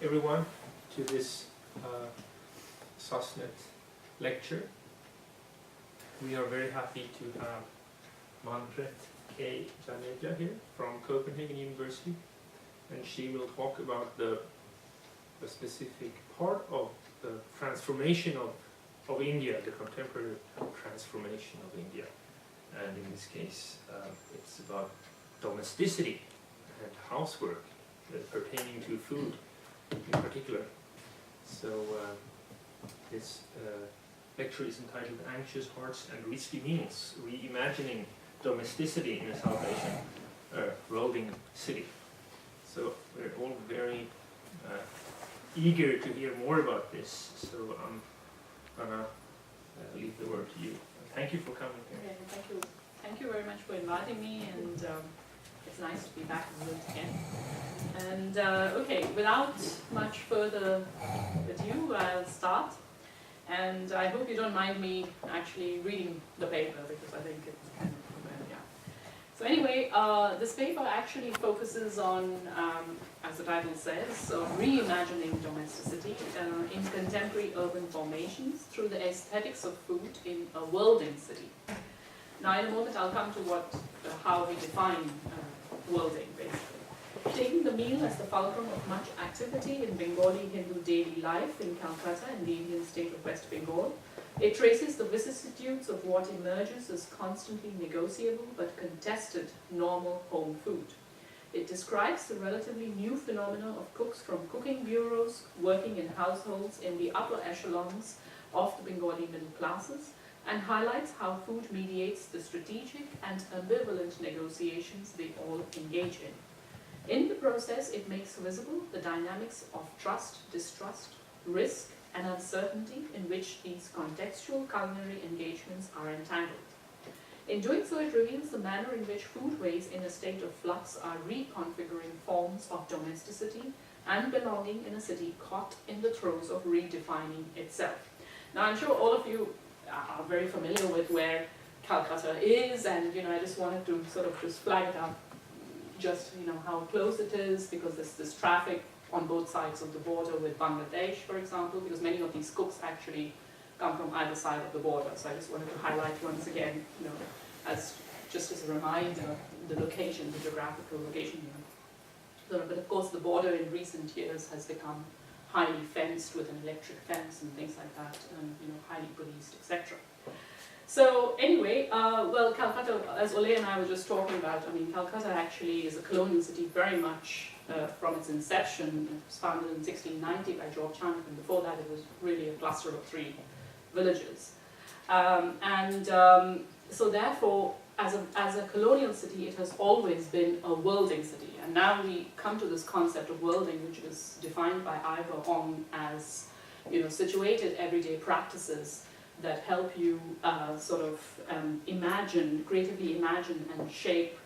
everyone to this Sasnet lecture. We are very happy to have Manpreet Janeja here from Copenhagen University, and she will talk about the specific part of the transformation of India, the contemporary transformation of India. And in this case, it's about domesticity and housework pertaining to food in particular. So this lecture is entitled Anxious Hearts and Risky Meals, Reimagining Domesticity in a South Asian Rolling City. So we're all very eager to hear more about this, so I'm gonna leave the word to you. Thank you for coming here. Okay, thank you. Thank you very much for inviting me, and it's nice to be back in Lund again. And okay, without much further ado, I'll start. And I hope you don't mind me actually reading the paper, because I think it's kind of, yeah. So anyway, this paper actually focuses on, as the title says, so reimagining domesticity in contemporary urban formations through the aesthetics of food in a worlding city. Now in a moment I'll come to how we define worlding, basically. Taking the meal as the fulcrum of much activity in Bengali Hindu daily life in Calcutta in the Indian state of West Bengal, it traces the vicissitudes of what emerges as constantly negotiable but contested normal home food. It describes the relatively new phenomena of cooks from cooking bureaus working in households in the upper echelons of the Bengali middle classes, and highlights how food mediates the strategic and ambivalent negotiations they all engage in. In the process, it makes visible the dynamics of trust, distrust, risk, and uncertainty in which these contextual culinary engagements are entangled. In doing so, it reveals the manner in which foodways in a state of flux are reconfiguring forms of domesticity and belonging in a city caught in the throes of redefining itself. Now, I'm sure all of you are very familiar with where Calcutta is, and I just wanted to sort of just flag it up, just how close it is, because there's this traffic on both sides of the border with Bangladesh, for example, because many of these cooks actually come from either side of the border. So I just wanted to highlight once again, as just as a reminder, the location, the geographical location here. So, but of course, the border in recent years has become highly fenced with an electric fence and things like that, and highly policed, etc. So anyway, well, Calcutta, as Ole and I were just talking about, Calcutta actually is a colonial city very much from its inception. It was founded in 1690 by George Hunt, and before that it was really a cluster of 3 villages. So therefore, as a colonial city, it has always been a worlding city. And now we come to this concept of worlding, which is defined by Ivor Ong as situated everyday practices that help you creatively imagine and shape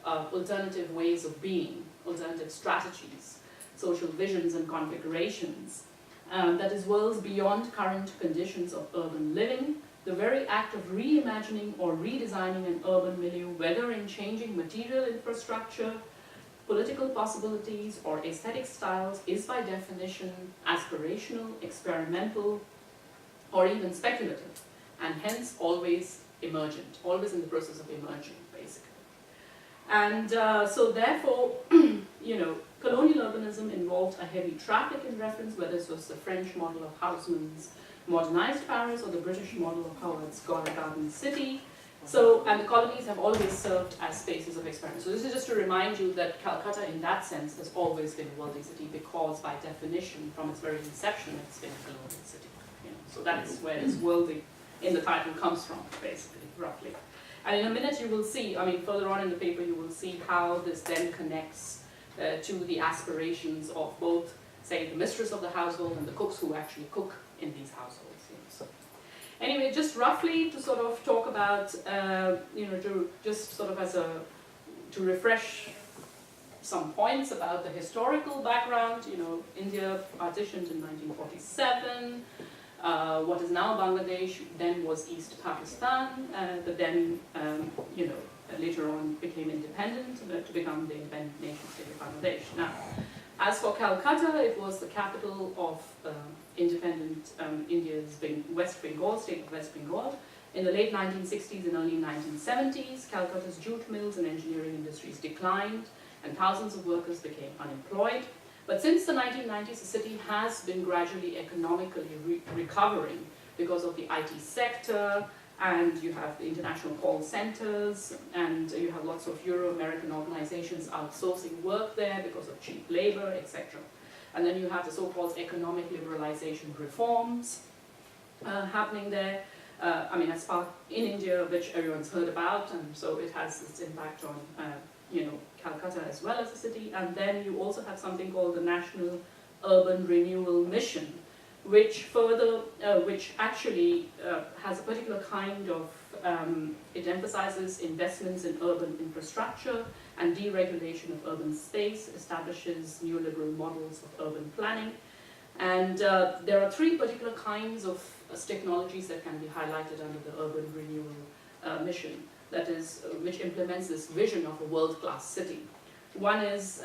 alternative ways of being, alternative strategies, social visions and configurations, that is worlds beyond current conditions of urban living. The very act of reimagining or redesigning an urban milieu, whether in changing material infrastructure, political possibilities, or aesthetic styles, is by definition aspirational, experimental, or even speculative, and hence always emergent, always in the process of emerging, basically. And so therefore, colonial urbanism involved a heavy traffic in reference, whether this was the French model of Haussmann's modernized Paris or the British model of Howard's Garden City. So, and the colonies have always served as spaces of experiment. So this is just to remind you that Calcutta, in that sense, has always been a worldly city, because by definition, from its very inception, it's been a colonial city. So that's where this worldly in the title comes from, basically, roughly. And in a minute you will see, further on in the paper you will see how this then connects to the aspirations of both, say, the mistress of the household and the cooks who actually cook in these households. So anyway, just roughly to sort of talk about, to refresh some points about the historical background. India partitioned in 1947. What is now Bangladesh then was East Pakistan, but then, later on became independent to become the independent nation state of Bangladesh. Now, As for Calcutta, it was the capital of independent India's West Bengal, state of West Bengal. In the late 1960s and early 1970s, Calcutta's jute mills and engineering industries declined, and thousands of workers became unemployed. But since the 1990s, the city has been gradually economically recovering because of the IT sector, and you have the international call centers, and you have lots of Euro-American organizations outsourcing work there because of cheap labor, etc. And then you have the so-called economic liberalization reforms happening there. As part in India, which everyone's heard about, and so it has its impact on Calcutta as well as the city. And then you also have something called the National Urban Renewal Mission, which actually has a particular kind of, it emphasizes investments in urban infrastructure and deregulation of urban space, establishes neoliberal models of urban planning. And there are three particular kinds of technologies that can be highlighted under the Urban Renewal Mission, that is, which implements this vision of a world-class city. One is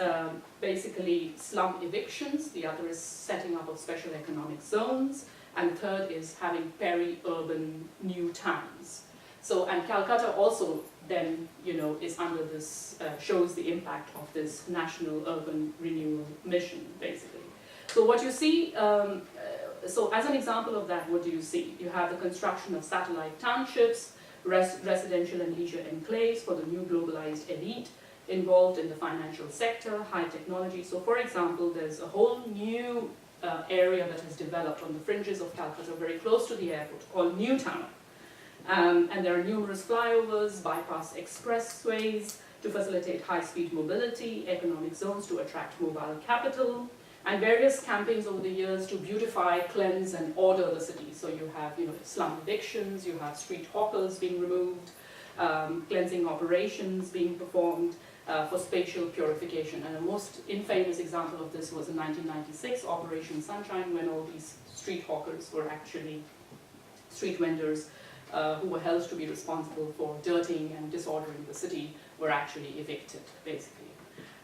basically slum evictions, the other is setting up of special economic zones, and the third is having peri-urban new towns. So, and Calcutta also then, is under this, shows the impact of this National Urban Renewal Mission, basically. So what you see, so as an example of that, what do you see? You have the construction of satellite townships, residential and leisure enclaves for the new globalized elite involved in the financial sector, high technology. So for example, there's a whole new area that has developed on the fringes of Calcutta, very close to the airport, called Newtown. And there are numerous flyovers, bypass expressways to facilitate high-speed mobility, economic zones to attract mobile capital, and various campaigns over the years to beautify, cleanse, and order the city. So you have, slum evictions, you have street hawkers being removed, cleansing operations being performed for spatial purification. And the most infamous example of this was in 1996, Operation Sunshine, when all these street hawkers were actually street vendors who were held to be responsible for dirtying and disordering the city were actually evicted, basically.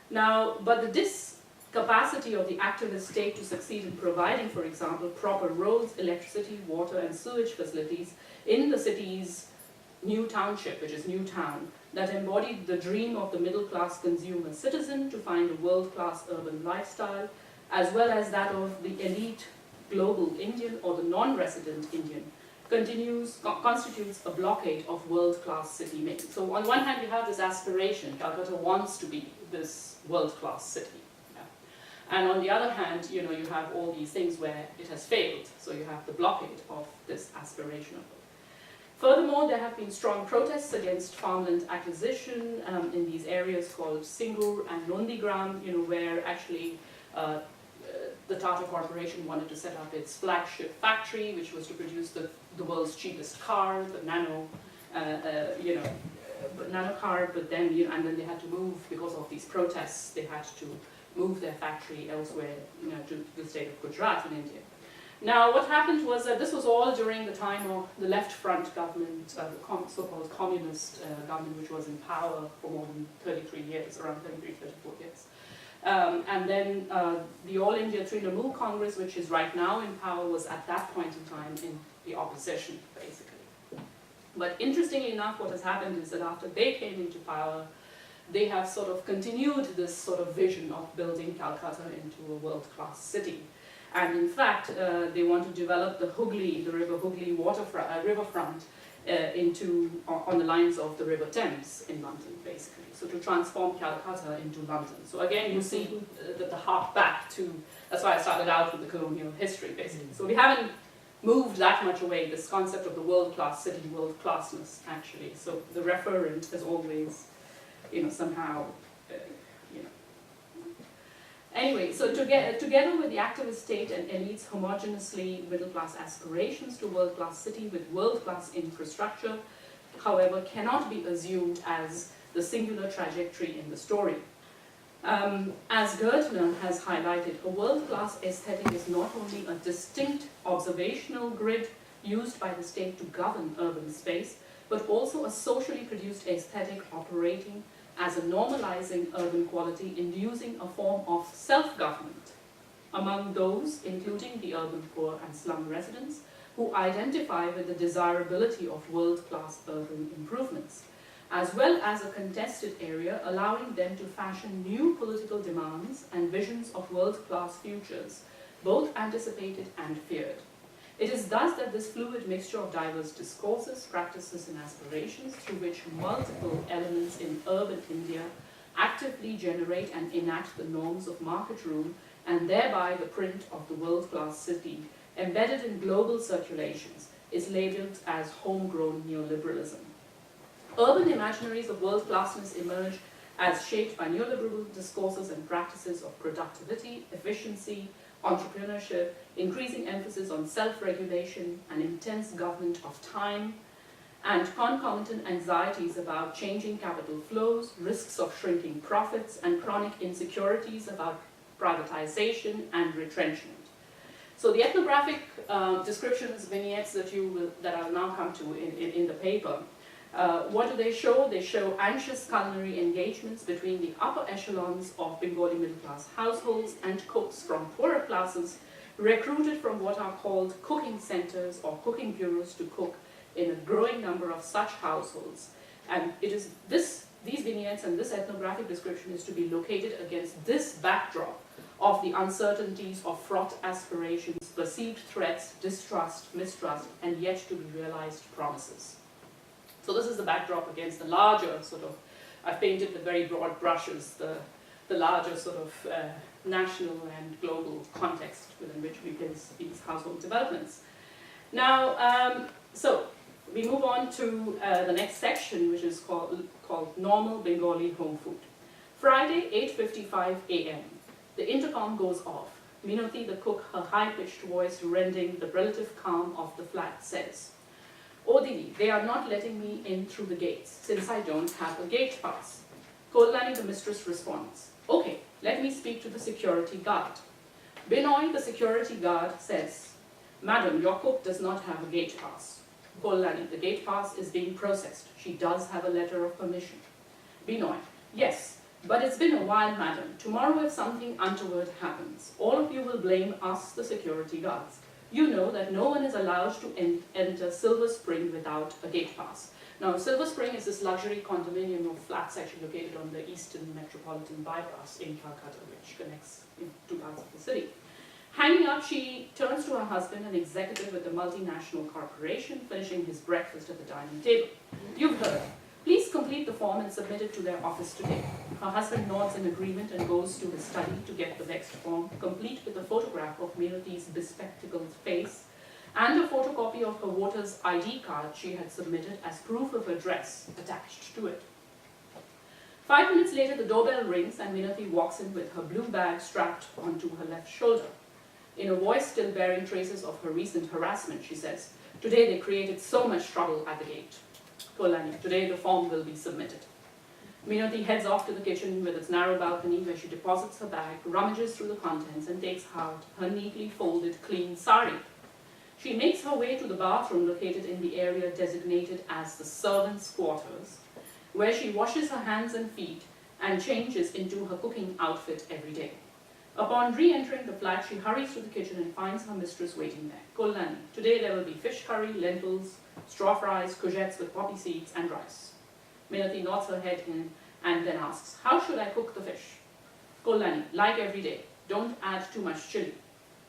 Now, but this capacity of the activist state to succeed in providing, for example, proper roads, electricity, water, and sewage facilities in the city's new township, which is Newtown, that embodied the dream of the middle-class consumer citizen to find a world-class urban lifestyle, as well as that of the elite global Indian or the non-resident Indian, constitutes a blockade of world-class city making. So on one hand, you have this aspiration, Calcutta wants to be this world-class city. And on the other hand, you have all these things where it has failed. So you have the blockade of this aspiration of it. Furthermore, there have been strong protests against farmland acquisition in these areas called Singur and Nondigram, where actually the Tata Corporation wanted to set up its flagship factory, which was to produce the world's cheapest car, the nano car, but then, and then they had to move, because of these protests, they had to move their factory elsewhere, to the state of Gujarat in India. Now, what happened was that this was all during the time of the left front government, the so-called communist government, which was in power for more than 33 years, around 33, 34 years. And then the All India Trinamool Congress, which is right now in power, was at that point in time in the opposition, basically. But interestingly enough, what has happened is that after they came into power, they have sort of continued this sort of vision of building Calcutta into a world-class city. And in fact, they want to develop the Hooghly, the River Hooghly riverfront on the lines of the River Thames in London, basically. So to transform Calcutta into London. So again, you see the hark back to, that's why I started out with the colonial history, basically. So we haven't moved that much away, this concept of the world-class city, world-classness, actually. So the referent is always, somehow, Anyway, so together with the activist state and elites' homogeneously middle-class aspirations to world-class city with world-class infrastructure, however, cannot be assumed as the singular trajectory in the story. As Gertner has highlighted, a world-class aesthetic is not only a distinct observational grid used by the state to govern urban space, but also a socially produced aesthetic operating as a normalizing urban quality inducing a form of self-government among those, including the urban poor and slum residents, who identify with the desirability of world-class urban improvements, as well as a contested area allowing them to fashion new political demands and visions of world-class futures, both anticipated and feared. It is thus that this fluid mixture of diverse discourses, practices, and aspirations through which multiple elements in urban India actively generate and enact the norms of market room and thereby the print of the world-class city embedded in global circulations is labeled as homegrown neoliberalism. Urban imaginaries of world-classness emerge as shaped by neoliberal discourses and practices of productivity, efficiency, entrepreneurship, increasing emphasis on self-regulation and intense government of time, and concomitant anxieties about changing capital flows, risks of shrinking profits, and chronic insecurities about privatization and retrenchment. So the ethnographic descriptions, vignettes that I'll now come to in the paper, what do they show? They show anxious culinary engagements between the upper echelons of Bengali middle-class households and cooks from poorer classes, recruited from what are called cooking centers or cooking bureaus to cook in a growing number of such households. And it is these vignettes and this ethnographic description is to be located against this backdrop of the uncertainties of fraught aspirations, perceived threats, distrust, mistrust, and yet to be realized promises. So this is the backdrop against the larger sort of, I've painted with very broad brushes, the larger sort of national and global context within which we place these household developments. Now, so we move on to the next section, which is called Normal Bengali Home Food. Friday, 8:55 a.m. The intercom goes off. Minoti, the cook, her high-pitched voice rending the relative calm of the flat, says, "Oh Didi, they are not letting me in through the gates, since I don't have a gate pass." Kolani, the mistress, responds, "Okay, let me speak to the security guard." Binoy, the security guard, says, "Madam, your cook does not have a gate pass." Kolani, the gate pass is being processed. She does have a letter of permission. Binoy, "Yes, but it's been a while, madam. Tomorrow if something untoward happens, all of you will blame us, the security guards. You know that no one is allowed to enter Silver Spring without a gate pass." Now, Silver Spring is this luxury condominium of flats actually located on the eastern metropolitan bypass in Calcutta, which connects two parts of the city. Hanging up, she turns to her husband, an executive with a multinational corporation, finishing his breakfast at the dining table. "You've heard. Please complete the form and submit it to their office today." Her husband nods in agreement and goes to his study to get the next form, complete with a photograph of Minati's bespectacled face and a photocopy of her voter's ID card she had submitted as proof of address attached to it. 5 minutes later, the doorbell rings and Minati walks in with her blue bag strapped onto her left shoulder. In a voice still bearing traces of her recent harassment, she says, "Today they created so much trouble at the gate." Kolani, "Today the form will be submitted." Minati heads off to the kitchen with its narrow balcony where she deposits her bag, rummages through the contents and takes out her neatly folded clean sari. She makes her way to the bathroom located in the area designated as the servants' quarters, where she washes her hands and feet and changes into her cooking outfit every day. Upon re-entering the flat, she hurries to the kitchen and finds her mistress waiting there. "Kolani, today there will be fish curry, lentils, straw fries, courgettes with poppy seeds, and rice." Minati nods her head in and then asks, "How should I cook the fish?" Kolani, "Like every day, don't add too much chili,"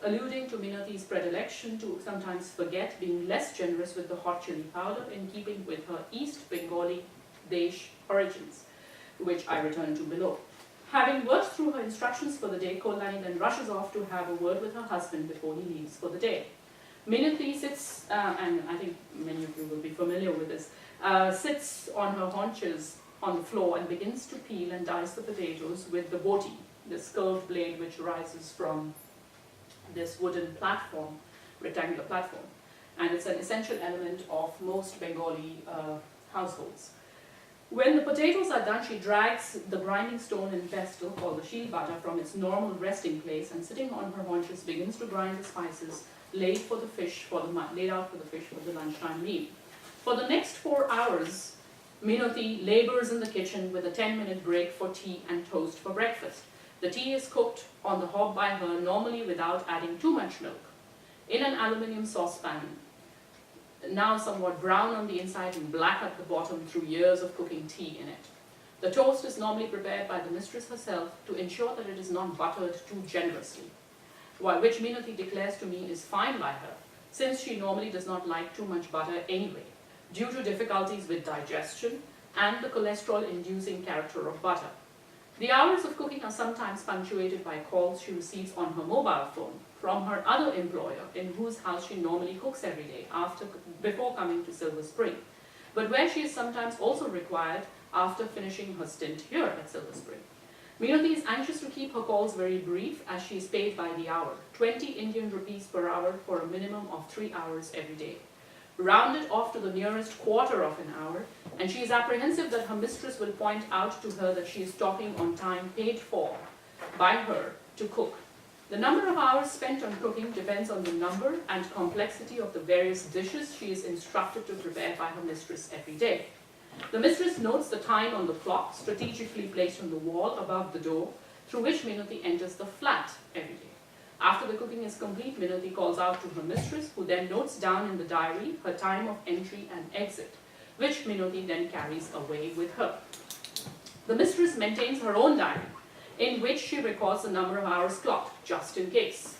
alluding to Minati's predilection to sometimes forget being less generous with the hot chili powder in keeping with her East Bengali Desh origins, which I return to below. Having worked through her instructions for the day, Kolani then rushes off to have a word with her husband before he leaves for the day. Minati sits, and I think many of you will be familiar with this, sits on her haunches on the floor and begins to peel and dice the potatoes with the boti, this curved blade which rises from this wooden platform, rectangular platform. And it's an essential element of most Bengali households. When the potatoes are done, she drags the grinding stone and pestle called the sheel butter from its normal resting place and sitting on her haunches begins to grind the spices laid out for the fish for the lunchtime meal. For the next 4 hours, Minoti labors in the kitchen with a 10-minute break for tea and toast for breakfast. The tea is cooked on the hob by her, normally without adding too much milk, in an aluminium saucepan, now somewhat brown on the inside and black at the bottom through years of cooking tea in it. The toast is normally prepared by the mistress herself to ensure that it is not buttered too generously, which Minoti declares to me is fine by her, since she normally does not like too much butter anyway, due to difficulties with digestion and the cholesterol-inducing character of butter. The hours of cooking are sometimes punctuated by calls she receives on her mobile phone from her other employer, in whose house she normally cooks every day before coming to Silver Spring, but where she is sometimes also required after finishing her stint here at Silver Spring. Minoti is anxious to keep her calls very brief, as she is paid by the hour, 20 Indian rupees per hour for a minimum of 3 hours every day. Rounded off to the nearest quarter of an hour, and she is apprehensive that her mistress will point out to her that she is talking on time paid for by her to cook. The number of hours spent on cooking depends on the number and complexity of the various dishes she is instructed to prepare by her mistress every day. The mistress notes the time on the clock, strategically placed on the wall above the door, through which Minoti enters the flat every day. After the cooking is complete, Minoti calls out to her mistress, who then notes down in the diary her time of entry and exit, which Minoti then carries away with her. The mistress maintains her own diary, in which she records the number of hours clocked, just in case.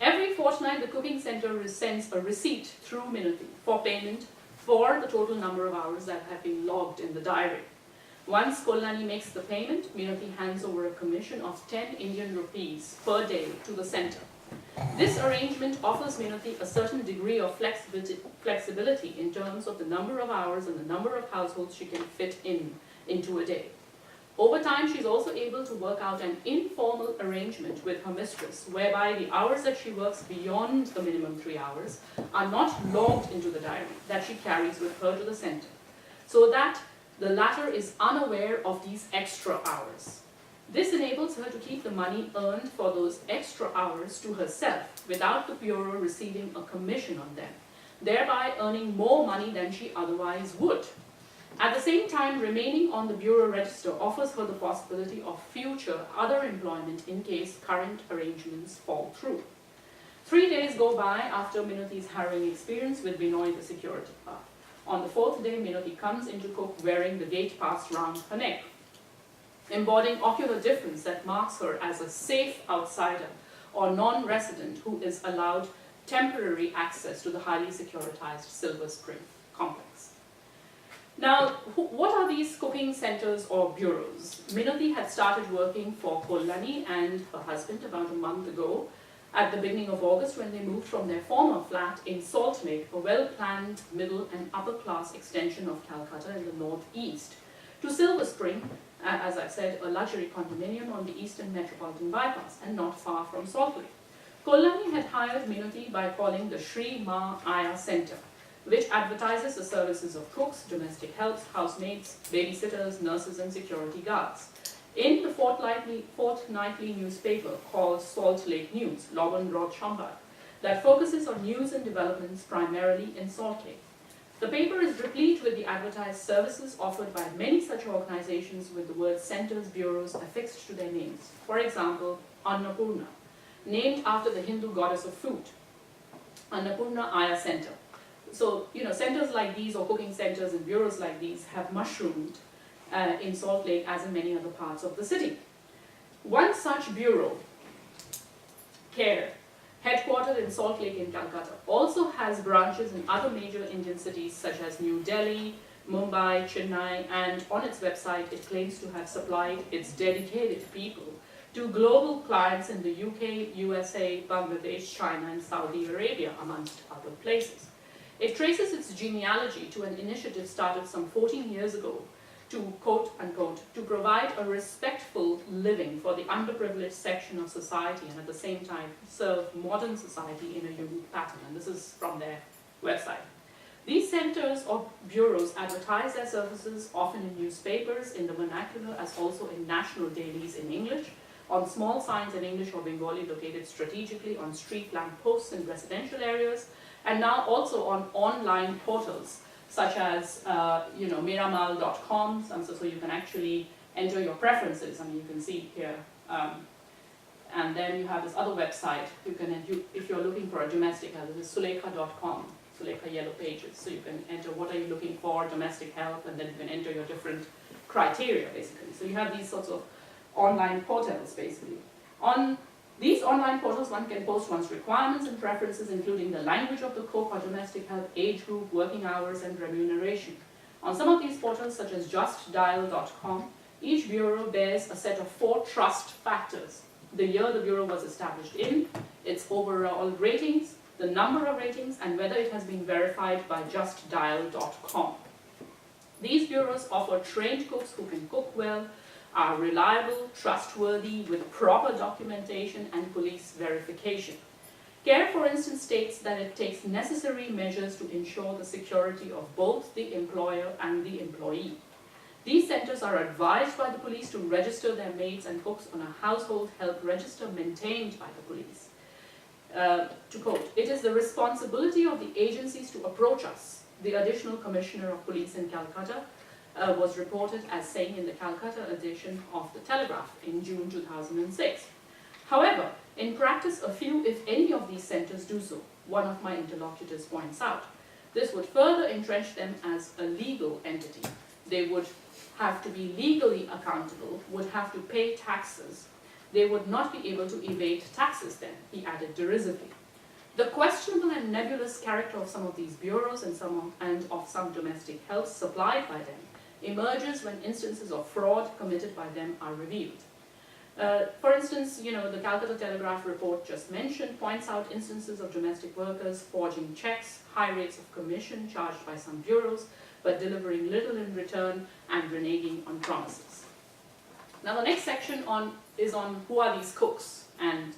Every fortnight, the cooking center sends a receipt through Minoti for payment for the total number of hours that have been logged in the diary. Once Kolani makes the payment, Minoti hands over a commission of 10 Indian rupees per day to the center. This arrangement offers Minoti a certain degree of flexibility in terms of the number of hours and the number of households she can fit into a day. Over time, she is also able to work out an informal arrangement with her mistress, whereby the hours that she works beyond the minimum 3 hours are not logged into the diary that she carries with her to the center, so that the latter is unaware of these extra hours. This enables her to keep the money earned for those extra hours to herself without the bureau receiving a commission on them, thereby earning more money than she otherwise would. At the same time, remaining on the bureau register offers her the possibility of future other employment in case current arrangements fall through. 3 days go by after Minoti's harrowing experience with Binoy, the security guard. On the 4th day, Minoti comes into cook wearing the gate pass round her neck, embodying ocular difference that marks her as a safe outsider or non-resident who is allowed temporary access to the highly securitized Silver Spring complex. Now, what are these cooking centers or bureaus? Minoti had started working for Kolani and her husband about a month ago at the beginning of August, when they moved from their former flat in Salt Lake, a well-planned middle and upper-class extension of Calcutta in the northeast, to Silver Spring, as I said, a luxury condominium on the eastern metropolitan bypass and not far from Salt Lake. Kolani had hired Minoti by calling the Sri Ma Aya Center, which advertises the services of cooks, domestic helps, housemaids, babysitters, nurses, and security guards. In the fortnightly newspaper called Salt Lake News, Logan Rod Chambad, that focuses on news and developments primarily in Salt Lake. The paper is replete with the advertised services offered by many such organizations with the word centers, bureaus affixed to their names. For example, Annapurna, named after the Hindu goddess of food, Annapurna Aya Center. So, centers like these, or cooking centers and bureaus like these, have mushroomed in Salt Lake as in many other parts of the city. One such bureau, CARE, headquartered in Salt Lake in Calcutta, also has branches in other major Indian cities such as New Delhi, Mumbai, Chennai, and on its website it claims to have supplied its dedicated people to global clients in the UK, USA, Bangladesh, China, and Saudi Arabia, amongst other places. It traces its genealogy to an initiative started some 14 years ago to, quote unquote, to provide a respectful living for the underprivileged section of society and at the same time serve modern society in a unique pattern. And this is from their website. These centers or bureaus advertise their services often in newspapers, in the vernacular, as also in national dailies in English, on small signs in English or Bengali located strategically on street lamp posts in residential areas, and now also on online portals such as miramal.com, so you can actually enter your preferences. I mean, you can see here. And then you have this other website. If you're looking for a domestic help, this is sulekha.com, Sulekha Yellow Pages. So you can enter what are you looking for, domestic help, and then you can enter your different criteria, basically. So you have these sorts of online portals, basically. On these online portals, one can post one's requirements and preferences, including the language of the cook or domestic help, age group, working hours, and remuneration. On some of these portals, such as justdial.com, each bureau bears a set of 4 trust factors: the year the bureau was established in, its overall ratings, the number of ratings, and whether it has been verified by justdial.com. These bureaus offer trained cooks who can cook well, are reliable, trustworthy, with proper documentation and police verification. CARE, for instance, states that it takes necessary measures to ensure the security of both the employer and the employee. These centers are advised by the police to register their maids and cooks on a household help register maintained by the police. To quote, "It is the responsibility of the agencies to approach us," the Additional Commissioner of Police in Calcutta was reported as saying in the Calcutta edition of the Telegraph in June 2006. However, in practice, a few, if any, of these centers do so, one of my interlocutors points out. This would further entrench them as a legal entity. They would have to be legally accountable, would have to pay taxes. They would not be able to evade taxes then, he added derisively. The questionable and nebulous character of some of these bureaus and of some domestic help supplied by them emerges when instances of fraud committed by them are revealed. For instance, the Calcutta Telegraph report just mentioned points out instances of domestic workers forging checks, high rates of commission charged by some bureaus, but delivering little in return and reneging on promises. Now the next section is on who are these cooks and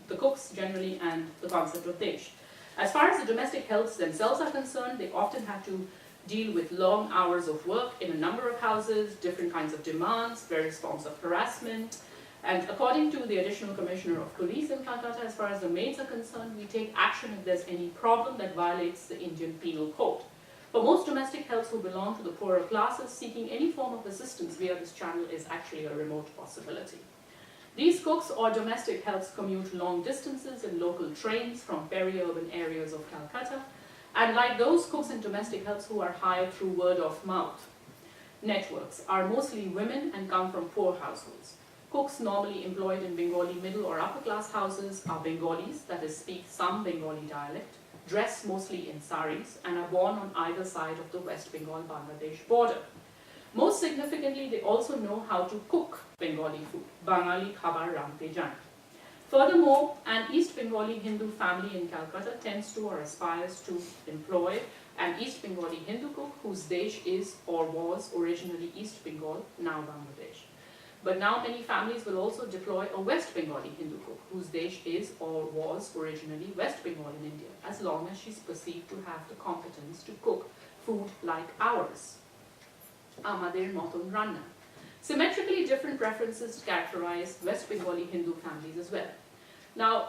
the cooks generally and the concept of desh. As far as the domestic helps themselves are concerned, they often have to deal with long hours of work in a number of houses, different kinds of demands, various forms of harassment. And according to the Additional Commissioner of Police in Calcutta, as far as the maids are concerned, we take action if there's any problem that violates the Indian Penal Code. For most domestic helps who belong to the poorer classes, seeking any form of assistance via this channel is actually a remote possibility. These cooks or domestic helps commute long distances in local trains from peri-urban areas of Calcutta, and like those cooks and domestic helps who are hired through word-of-mouth networks, are mostly women and come from poor households. Cooks normally employed in Bengali middle or upper class houses are Bengalis, that is, speak some Bengali dialect, dress mostly in saris, and are born on either side of the West Bengal-Bangladesh border. Most significantly, they also know how to cook Bengali food, Bangali khabar rante jan. Furthermore, an East Bengali Hindu family in Calcutta tends to or aspires to employ an East Bengali Hindu cook whose desh is or was originally East Bengal, now Bangladesh. But now many families will also deploy a West Bengali Hindu cook whose desh is or was originally West Bengal in India, as long as she's perceived to have the competence to cook food like ours. Amader moton ranna. Symmetrically different preferences characterize West Bengali Hindu families as well. Now,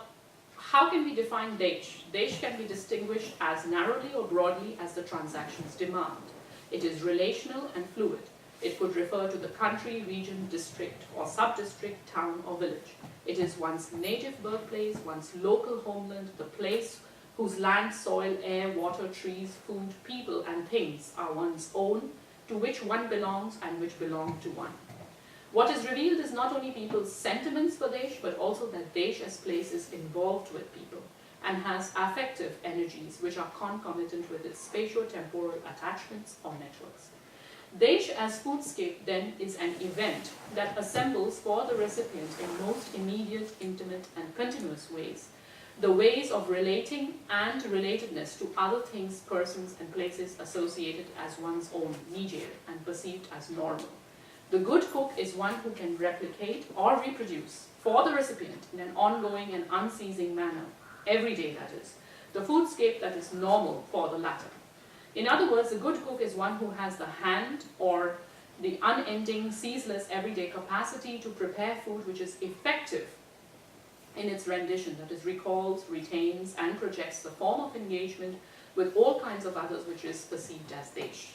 how can we define desh? Desh can be distinguished as narrowly or broadly as the transactions demand. It is relational and fluid. It could refer to the country, region, district, or sub-district, town, or village. It is one's native birthplace, one's local homeland, the place whose land, soil, air, water, trees, food, people, and things are one's own, to which one belongs and which belong to one. What is revealed is not only people's sentiments for desh, but also that desh as place is involved with people and has affective energies which are concomitant with its spatio-temporal attachments or networks. Desh as foodscape then is an event that assembles for the recipient in most immediate, intimate, and continuous ways, the ways of relating and relatedness to other things, persons, and places associated as one's own, nijer, and perceived as normal. The good cook is one who can replicate or reproduce for the recipient in an ongoing and unceasing manner, every day that is, the foodscape that is normal for the latter. In other words, a good cook is one who has the hand or the unending, ceaseless, everyday capacity to prepare food which is effective in its rendition, that is, recalls, retains, and projects the form of engagement with all kinds of others which is perceived as desh.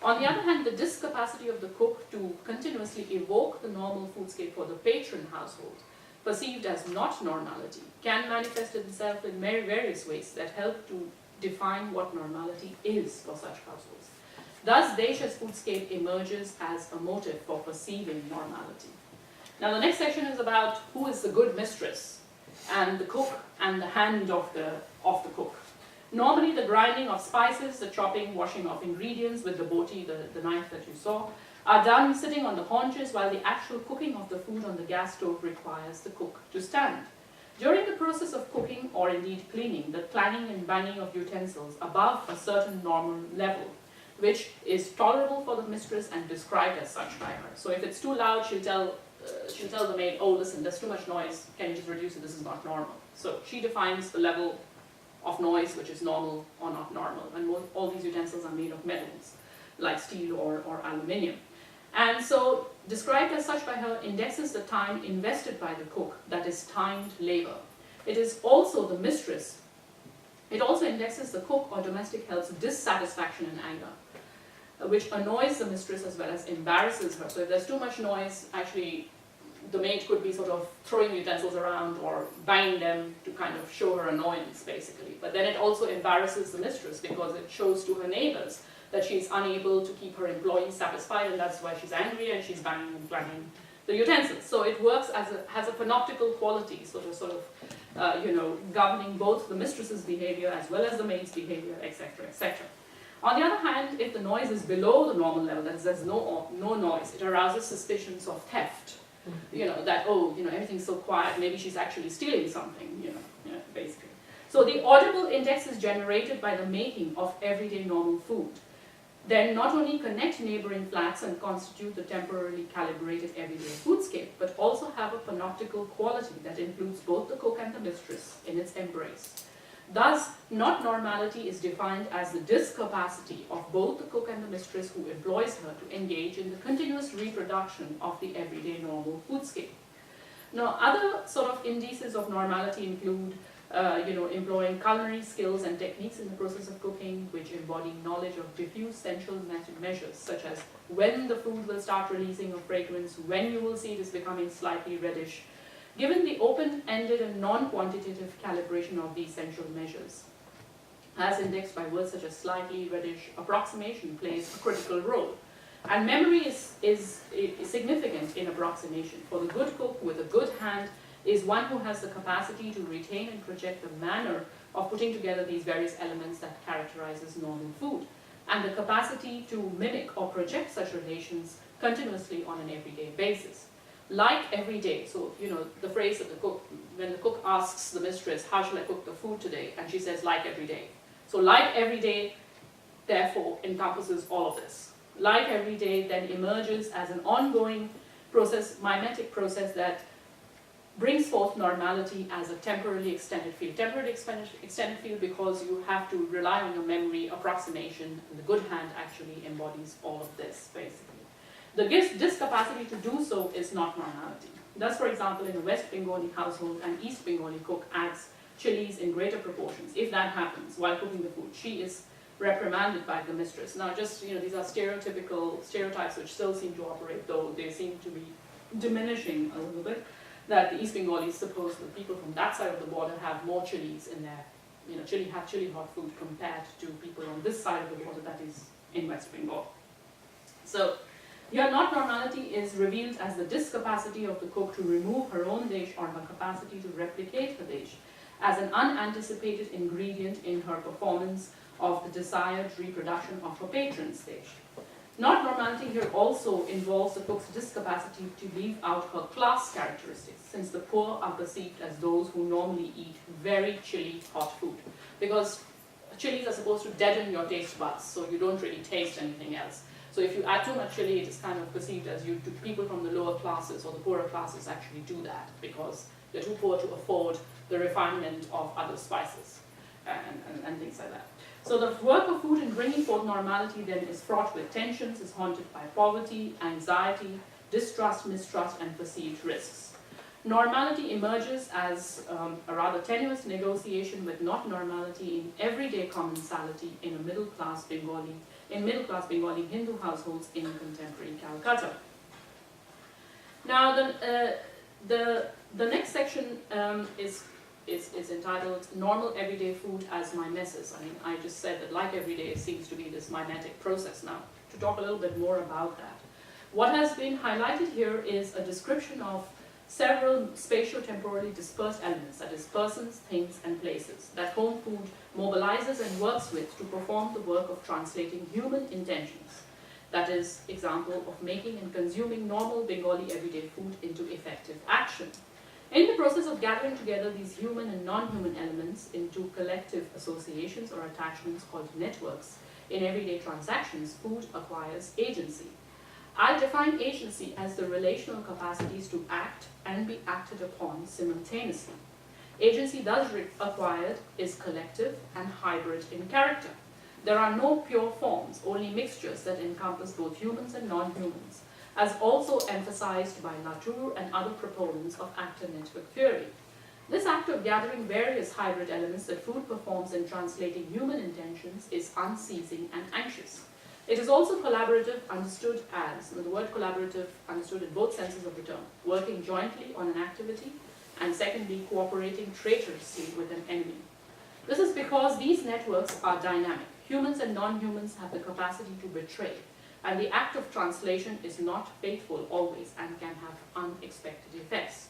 On the other hand, the discapacity of the cook to continuously evoke the normal foodscape for the patron household, perceived as not normality, can manifest itself in various ways that help to define what normality is for such households. Thus, desh as foodscape emerges as a motive for perceiving normality. Now, the next section is about who is the good mistress, and the cook and the hand of the cook. Normally, the grinding of spices, the chopping, washing of ingredients with the boti, the knife that you saw, are done sitting on the haunches, while the actual cooking of the food on the gas stove requires the cook to stand. During the process of cooking, or indeed cleaning, the clanging and banging of utensils above a certain normal level, which is tolerable for the mistress and described as such by her. So if it's too loud, she'll tell the maid, oh, listen, there's too much noise, can you just reduce it, this is not normal. So she defines the level of noise which is normal or not normal, and all these utensils are made of metals, like steel or aluminium. And so, described as such by her, indexes the time invested by the cook, that is timed labor. It is also the mistress, it also indexes the cook or domestic help's dissatisfaction and anger, which annoys the mistress as well as embarrasses her. So if there's too much noise, actually the maid could be sort of throwing utensils around or banging them to kind of show her annoyance, basically. But then it also embarrasses the mistress because it shows to her neighbors that she's unable to keep her employees satisfied, and that's why she's angry and she's banging and clanging the utensils. So it works as has a panoptical quality, sort of governing both the mistress's behavior as well as the maid's behavior, etc., etc. On the other hand, if the noise is below the normal level, that is, there's no noise, it arouses suspicions of theft. That, everything's so quiet, maybe she's actually stealing something, basically. So the audible index is generated by the making of everyday normal food. Then not only connect neighboring flats and constitute the temporarily calibrated everyday foodscape, but also have a panoptical quality that includes both the cook and the mistress in its embrace. Thus, not normality is defined as the discapacity of both the cook and the mistress who employs her to engage in the continuous reproduction of the everyday normal foodscape. Now, other sort of indices of normality include employing culinary skills and techniques in the process of cooking, which embody knowledge of diffuse sensual measures, such as when the food will start releasing a fragrance, when you will see it is becoming slightly reddish. Given the open-ended and non-quantitative calibration of these sensual measures, as indexed by words such as slightly reddish, approximation plays a critical role. And memory is significant in approximation. For the good cook with a good hand is one who has the capacity to retain and project the manner of putting together these various elements that characterizes normal food, and the capacity to mimic or project such relations continuously on an everyday basis. Like every day, so the phrase that when the cook asks the mistress, how shall I cook the food today? And she says, like every day. So like every day, therefore, encompasses all of this. Like every day then emerges as an ongoing process, mimetic process that brings forth normality as a temporarily extended field. Temporarily extended field because you have to rely on your memory approximation, and the good hand actually embodies all of this, basically. The discapacity to do so is not normality. Thus, for example, in a West Bengali household, an East Bengali cook adds chilies in greater proportions. If that happens while cooking the food, she is reprimanded by the mistress. Now, just, these are stereotypes which still seem to operate, though they seem to be diminishing a little bit, that the East Bengalis suppose that people from that side of the border have more chilies in their, have chili hot food compared to people on this side of the border, that is in West Bengal. So, here, not normality is revealed as the discapacity of the cook to remove her own dish or her capacity to replicate her dish as an unanticipated ingredient in her performance of the desired reproduction of her patron's dish. Not normality here also involves the cook's discapacity to leave out her class characteristics, since the poor are perceived as those who normally eat very chilly hot food. Because chilies are supposed to deaden your taste buds, so you don't really taste anything else. So if you add too much chili, it is kind of perceived as people from the lower classes or the poorer classes actually do that because they're too poor to afford the refinement of other spices and things like that. So the work of food in bringing forth normality then is fraught with tensions, is haunted by poverty, anxiety, distrust, mistrust, and perceived risks. Normality emerges as a rather tenuous negotiation with not normality in everyday commensality in middle-class Bengali Hindu households in contemporary Calcutta. Now, the next section is entitled "Normal Everyday Food as Mimesis." I mean, I just said that like every day, it seems to be this mimetic process. Now, to talk a little bit more about that, what has been highlighted here is a description of several spatio-temporally dispersed elements, that is, persons, things, and places, that home food mobilizes and works with to perform the work of translating human intentions. That is, example of making and consuming normal Bengali everyday food into effective action. In the process of gathering together these human and non-human elements into collective associations or attachments called networks, in everyday transactions, food acquires agency. I define agency as the relational capacities to act and be acted upon simultaneously. Agency thus acquired is collective and hybrid in character. There are no pure forms, only mixtures that encompass both humans and non-humans, as also emphasized by Latour and other proponents of actor network theory. This act of gathering various hybrid elements that food performs in translating human intentions is unceasing and anxious. It is also collaborative, understood as, the word collaborative understood in both senses of the term, working jointly on an activity, and secondly, cooperating traitorously with an enemy. This is because these networks are dynamic. Humans and non-humans have the capacity to betray, and the act of translation is not faithful always and can have unexpected effects.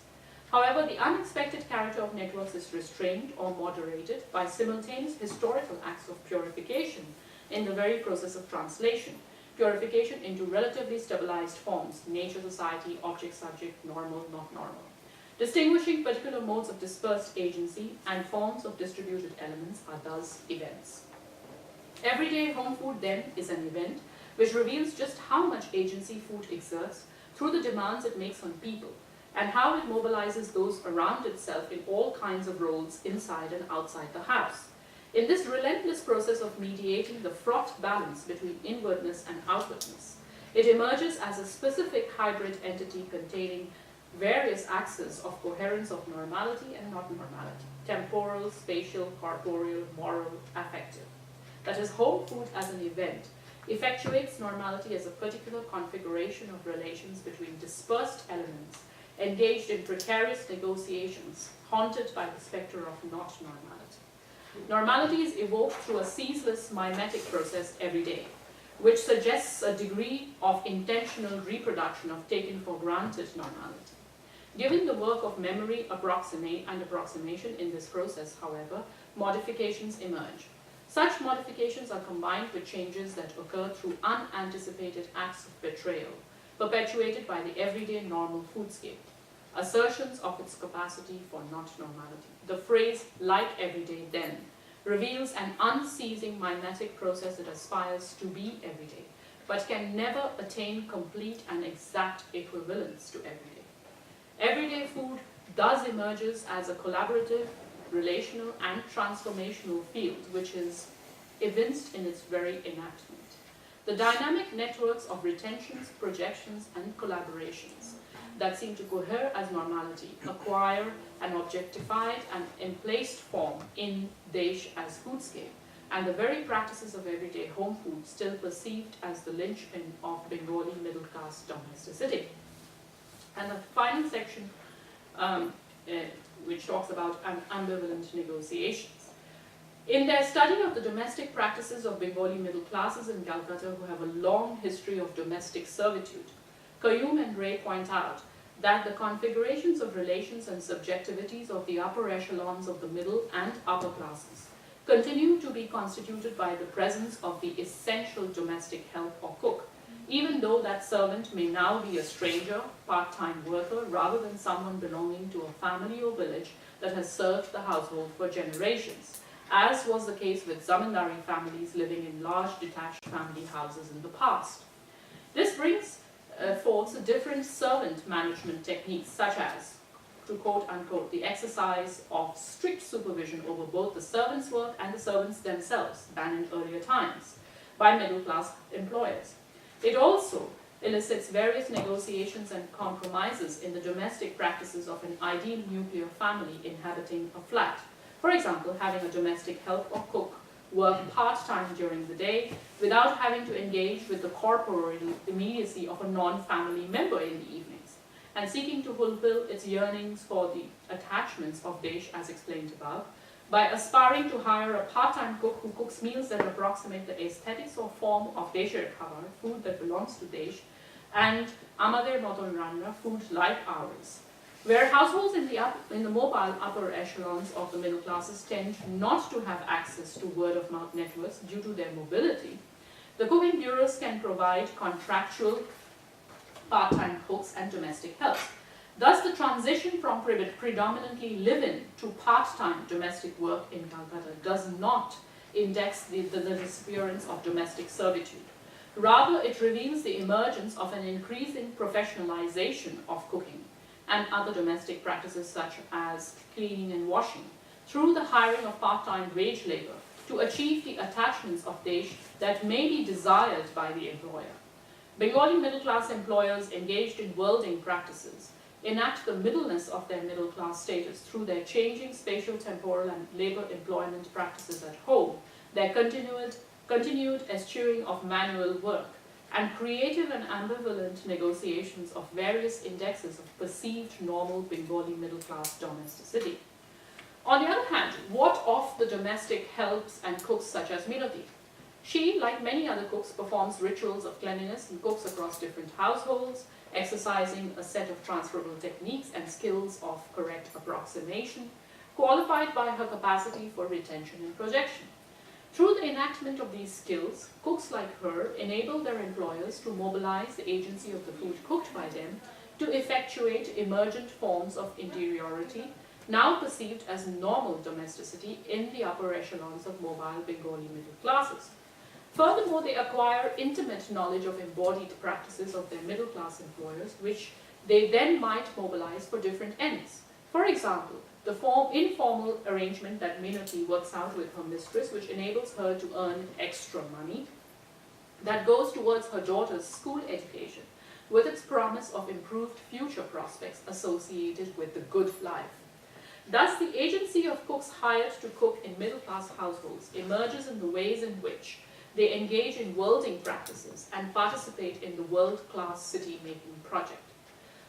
However, the unexpected character of networks is restrained or moderated by simultaneous historical acts of purification in the very process of translation, purification into relatively stabilized forms, nature, society, object, subject, normal, not normal. Distinguishing particular modes of dispersed agency and forms of distributed elements are thus events. Everyday home food then is an event which reveals just how much agency food exerts through the demands it makes on people, and how it mobilizes those around itself in all kinds of roles inside and outside the house. In this relentless process of mediating the fraught balance between inwardness and outwardness, it emerges as a specific hybrid entity containing various axes of coherence of normality and not normality, temporal, spatial, corporeal, moral, affective. That is, home food as an event effectuates normality as a particular configuration of relations between dispersed elements engaged in precarious negotiations, haunted by the specter of not normality. Normality is evoked through a ceaseless mimetic process every day, which suggests a degree of intentional reproduction of taken for granted normality. Given the work of memory approximation in this process, however, modifications emerge. Such modifications are combined with changes that occur through unanticipated acts of betrayal, perpetuated by the everyday normal foodscape, assertions of its capacity for not normality. The phrase, like everyday then, reveals an unceasing mimetic process that aspires to be everyday, but can never attain complete and exact equivalence to everyday. Everyday food thus emerges as a collaborative, relational, and transformational field, which is evinced in its very enactment. The dynamic networks of retentions, projections, and collaborations that seem to cohere as normality acquire an objectified and emplaced form in Desh as foodscape, and the very practices of everyday home food still perceived as the linchpin of Bengali middle-class domesticity. And the final section, which talks about ambivalent negotiations. In their study of the domestic practices of Bengali middle classes in Calcutta, who have a long history of domestic servitude, Qayyum and Ray point out that the configurations of relations and subjectivities of the upper echelons of the middle and upper classes continue to be constituted by the presence of the essential domestic help or cook, even though that servant may now be a stranger, part-time worker, rather than someone belonging to a family or village that has served the household for generations, as was the case with zamindari families living in large detached family houses in the past. This brings forth different servant management techniques, such as, to quote-unquote, the exercise of strict supervision over both the servants' work and the servants themselves, banned in earlier times, by middle-class employers. It also elicits various negotiations and compromises in the domestic practices of an ideal nuclear family inhabiting a flat. For example, having a domestic help or cook work part-time during the day without having to engage with the corporeal immediacy of a non-family member in the evenings, and seeking to fulfill its yearnings for the attachments of Desh as explained above, by aspiring to hire a part-time cook who cooks meals that approximate the aesthetics or form of Desher Khabar, food that belongs to Desh, and Amader Moton Ranna, food like ours. Where households in the mobile upper echelons of the middle classes tend not to have access to word-of-mouth networks due to their mobility, the cooking bureaus can provide contractual part-time cooks and domestic help. Thus, the transition from predominantly live-in to part-time domestic work in Calcutta does not index the disappearance of domestic servitude. Rather, it reveals the emergence of an increasing professionalization of cooking and other domestic practices such as cleaning and washing through the hiring of part-time wage labor to achieve the attachments of Desh that may be desired by the employer. Bengali middle-class employers engaged in worlding practices enact the middleness of their middle-class status through their changing spatial, temporal, and labor employment practices at home, their continued eschewing of manual work, and creative and ambivalent negotiations of various indexes of perceived normal Bengali middle-class domesticity. On the other hand, what of the domestic helps and cooks such as Minati? She, like many other cooks, performs rituals of cleanliness and cooks across different households, exercising a set of transferable techniques and skills of correct approximation, qualified by her capacity for retention and projection. Through the enactment of these skills, cooks like her enable their employers to mobilize the agency of the food cooked by them to effectuate emergent forms of interiority, now perceived as normal domesticity in the upper echelons of mobile Bengali middle classes. Furthermore, they acquire intimate knowledge of embodied practices of their middle-class employers, which they then might mobilize for different ends. For example, the informal arrangement that Minati works out with her mistress, which enables her to earn extra money, that goes towards her daughter's school education, with its promise of improved future prospects associated with the good life. Thus, the agency of cooks hired to cook in middle-class households emerges in the ways in which they engage in worlding practices and participate in the world-class city-making project.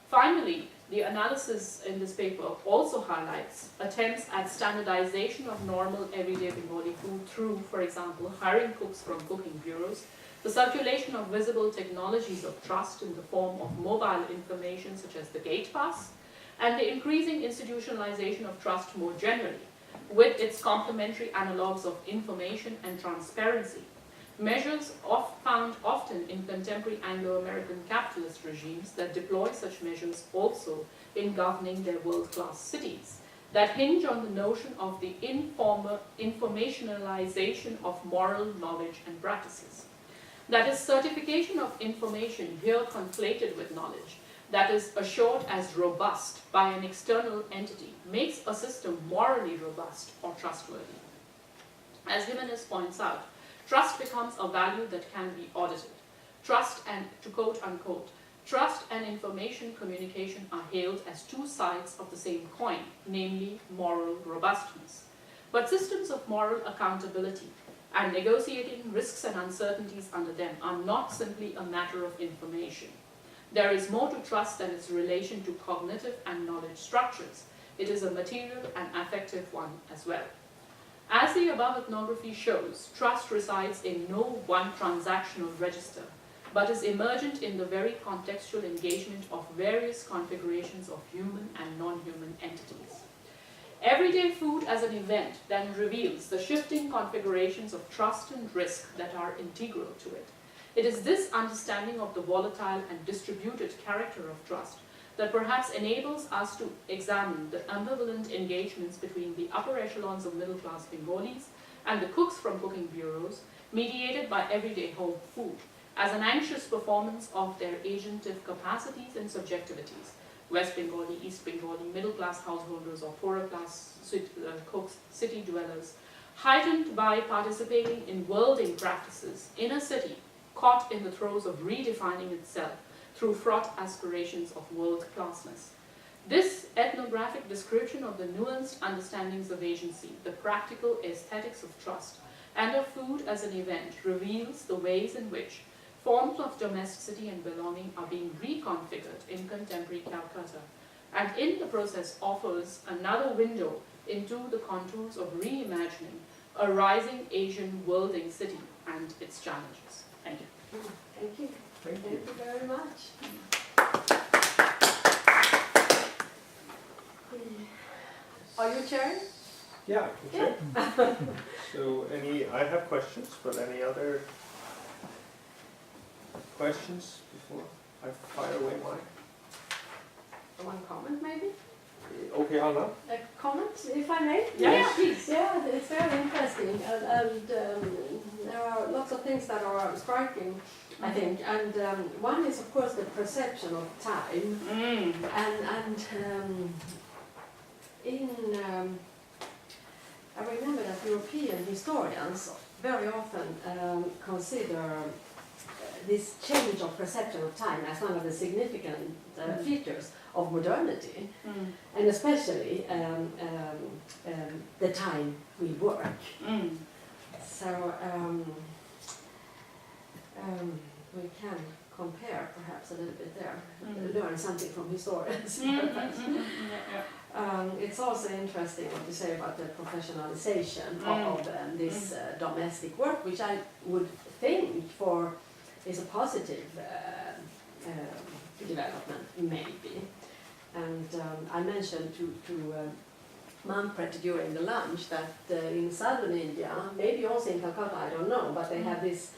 Finally, the analysis in this paper also highlights attempts at standardization of normal everyday Bengali food through, for example, hiring cooks from cooking bureaus, the circulation of visible technologies of trust in the form of mobile information such as the gate pass, and the increasing institutionalization of trust more generally, with its complementary analogues of information and transparency. Measures found often in contemporary Anglo-American capitalist regimes that deploy such measures also in governing their world-class cities, that hinge on the notion of the informationalization of moral knowledge and practices. That is, certification of information here conflated with knowledge, that is assured as robust by an external entity, makes a system morally robust or trustworthy. As Jimenez points out, trust becomes a value that can be audited. Trust and, to quote unquote, trust and information communication are hailed as two sides of the same coin, namely moral robustness. But systems of moral accountability and negotiating risks and uncertainties under them are not simply a matter of information. There is more to trust than its relation to cognitive and knowledge structures. It is a material and affective one as well. As the above ethnography shows, trust resides in no one transactional register, but is emergent in the very contextual engagement of various configurations of human and non-human entities. Everyday food as an event then reveals the shifting configurations of trust and risk that are integral to it. It is this understanding of the volatile and distributed character of trust that perhaps enables us to examine the ambivalent engagements between the upper echelons of middle-class Bengalis and the cooks from cooking bureaus, mediated by everyday home food, as an anxious performance of their agentive capacities and subjectivities. West Bengali, East Bengali, middle-class householders or poorer-class cooks, city dwellers, heightened by participating in worlding practices in a city caught in the throes of redefining itself through fraught aspirations of world-classness. This ethnographic description of the nuanced understandings of agency, the practical aesthetics of trust, and of food as an event reveals the ways in which forms of domesticity and belonging are being reconfigured in contemporary Calcutta, and in the process offers another window into the contours of reimagining a rising Asian worlding city and its challenges. Thank you. Thank you. Thank you. Thank you very much. Are you chairing? Yeah, I can check. So I have questions, but any other questions before I fire away mine? One comment maybe? Okay, Anna. A comment, if I may? Yeah, please. Yeah, it's very interesting, and there are lots of things that are striking, I think. And one is, of course, the perception of time, I remember that European historians very often consider this change of perception of time as one of the significant features of modernity, and especially the time we work. So we can compare perhaps a little bit there, learn something from historians. It's also interesting what you say about the professionalization of this domestic work, which I would think is a positive development, maybe. And I mentioned to Manpreet during the lunch that in southern India, maybe also in Kolkata, I don't know, but they have this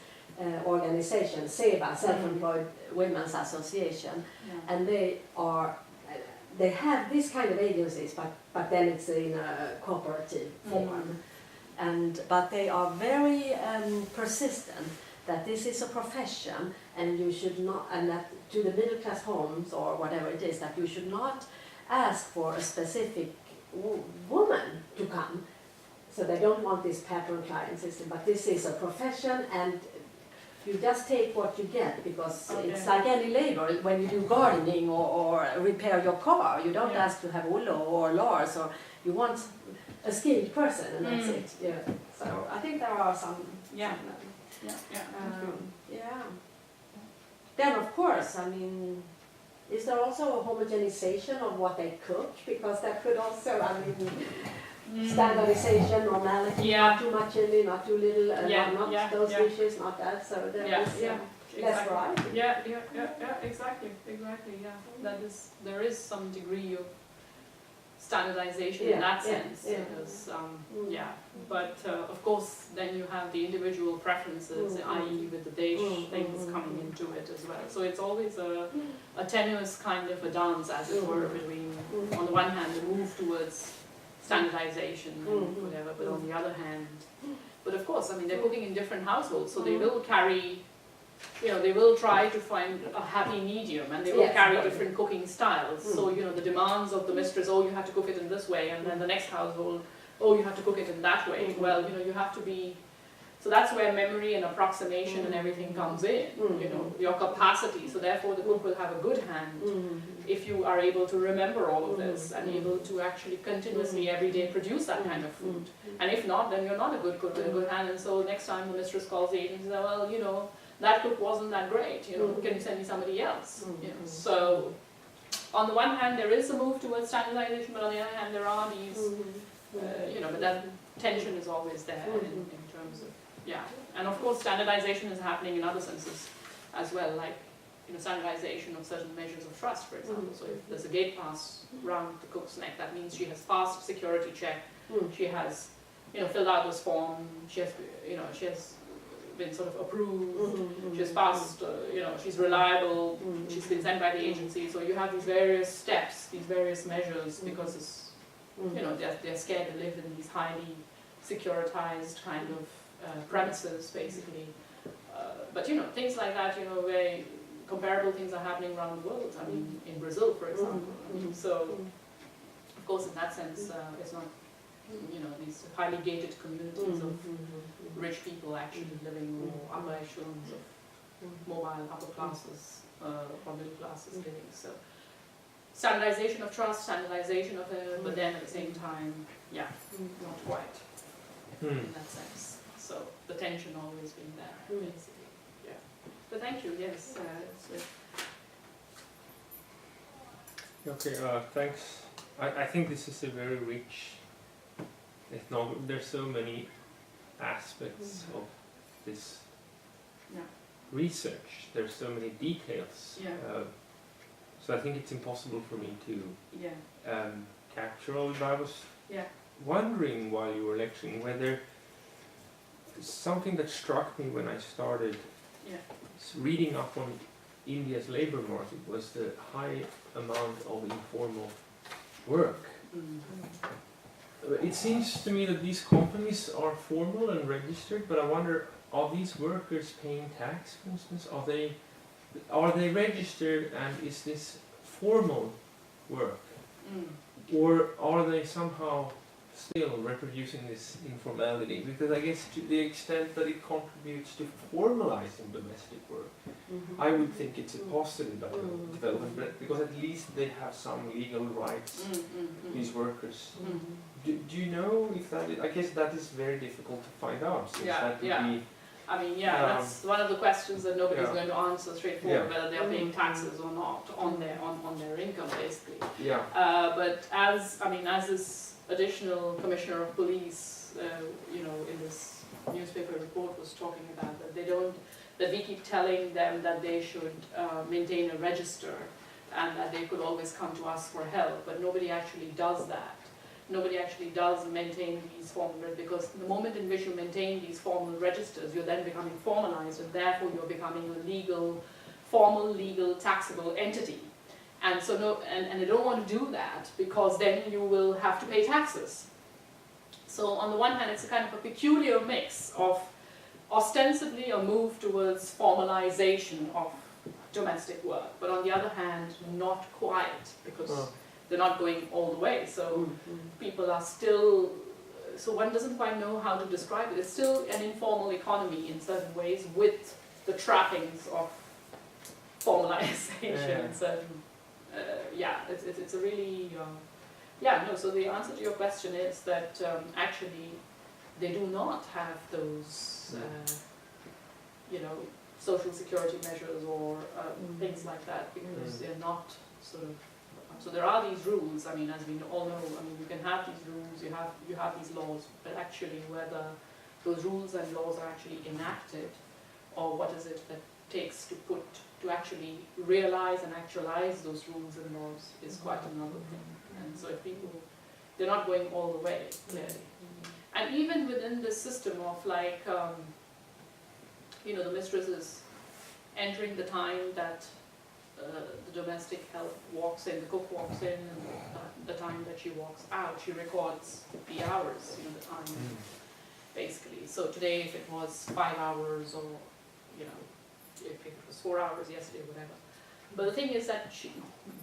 organization, SEBA, Self-Employed Women's Association, and they have this kind of agencies, but then it's in a cooperative form. But they are very persistent that this is a profession, and you should not, and that to the middle class homes or whatever it is, that you should not ask for a specific woman to come. So they don't want this pattern client system, but this is a profession, and you just take what you get, because it's like any labor. When you do gardening or repair your car, you don't ask to have Ulla or Lars, or you want a skilled person, and that's it. Yeah. So I think there are some. Then of course, I mean, is there also a homogenization of what they cook? Because that could also, I mean, standardization, normality, not too much chili, not too little, not those dishes, not that. So there is less variety. Exactly. There is some degree of standardization in that sense, because but of course then you have the individual preferences, i.e. with the Desh things coming into it as well. So it's always a tenuous kind of a dance, as it were, between on the one hand the move towards standardization and whatever, but on the other hand, but of course, I mean, they're cooking in different households, so they will carry, they will try to find a happy medium, and they will carry different cooking styles. So, the demands of the mistress, you have to cook it in this way, and then the next household, you have to cook it in that way. Well, you have to be, so that's where memory and approximation and everything comes in, your capacity. So therefore the cook will have a good hand if you are able to remember all of this and able to actually continuously every day produce that kind of food. And if not, then you're not a good cook with a good hand, and so next time the mistress calls the agent and says, well, that cook wasn't that great, can you send me somebody else? So on the one hand there is a move towards standardization, but on the other hand there are these, but that tension is always there in terms of, and of course standardization is happening in other senses as well, like standardization of certain measures of trust, for example. So if there's a gate pass round the cook's neck, that means she has passed security check, she has filled out this form, she has been sort of approved, she's passed, she's reliable, she's been sent by the agency. So you have these various steps, these various measures, because it's, they're scared to live in these highly securitized kind of premises, basically. But things like that, where comparable things are happening around the world. I mean, in Brazil, for example. So, of course, in that sense, it's not, these highly gated communities of rich people actually living more upper echelons of mobile upper classes or middle classes living. So standardization of trust, standardization of it, but then at the same time, yeah, not quite in that sense. So the tension always being there, basically. Yeah. But thank you. Yes. Okay. Thanks. I think this is a very rich ethnography. There's so many aspects of this research. There's so many details. So I think it's impossible for me to capture all of it. I was wondering while you were lecturing whether something that struck me when I started reading up on India's labor market was the high amount of informal work. It seems to me that these companies are formal and registered, but I wonder, are these workers paying tax, for instance? Are they registered, and is this formal work? Or are they somehow still reproducing this informality? Because I guess to the extent that it contributes to formalizing domestic work, I would think it's a positive development, but because at least they have some legal rights, these workers. Do you know if that is, I guess that is very difficult to find out, since that would be... I mean, that's one of the questions that nobody's going to answer straightforward, whether they're paying taxes or not on their income, basically. But as this additional commissioner of police, in this newspaper report was talking about, that we keep telling them that they should maintain a register and that they could always come to us for help, but nobody actually does that. Nobody actually does maintain these formal, because the moment in which you maintain these formal registers, you're then becoming formalized, and therefore you're becoming a formal, legal, taxable entity. And so and they don't want to do that, because then you will have to pay taxes. So on the one hand, it's a kind of a peculiar mix of ostensibly a move towards formalization of domestic work, but on the other hand, not quite, because they're not going all the way. So people are still, so one doesn't quite know how to describe it. It's still an informal economy in certain ways, with the trappings of formalization in certain, it's a really, so the answer to your question is that actually they do not have those, social security measures or things like that, because they're not sort of. So there are these rules. I mean, as we all know, you can have these rules, you have these laws, but actually whether those rules and laws are actually enacted, or what is it that takes to actually realize and actualize those rules and laws is quite another thing. And so if people, they're not going all the way, clearly. And even within this system of the mistress is entering the time that the domestic help walks in, the cook walks in, and the time that she walks out, she records the hours, the time, basically. So today, if it was 5 hours, or if it was 4 hours yesterday, whatever. But the thing is that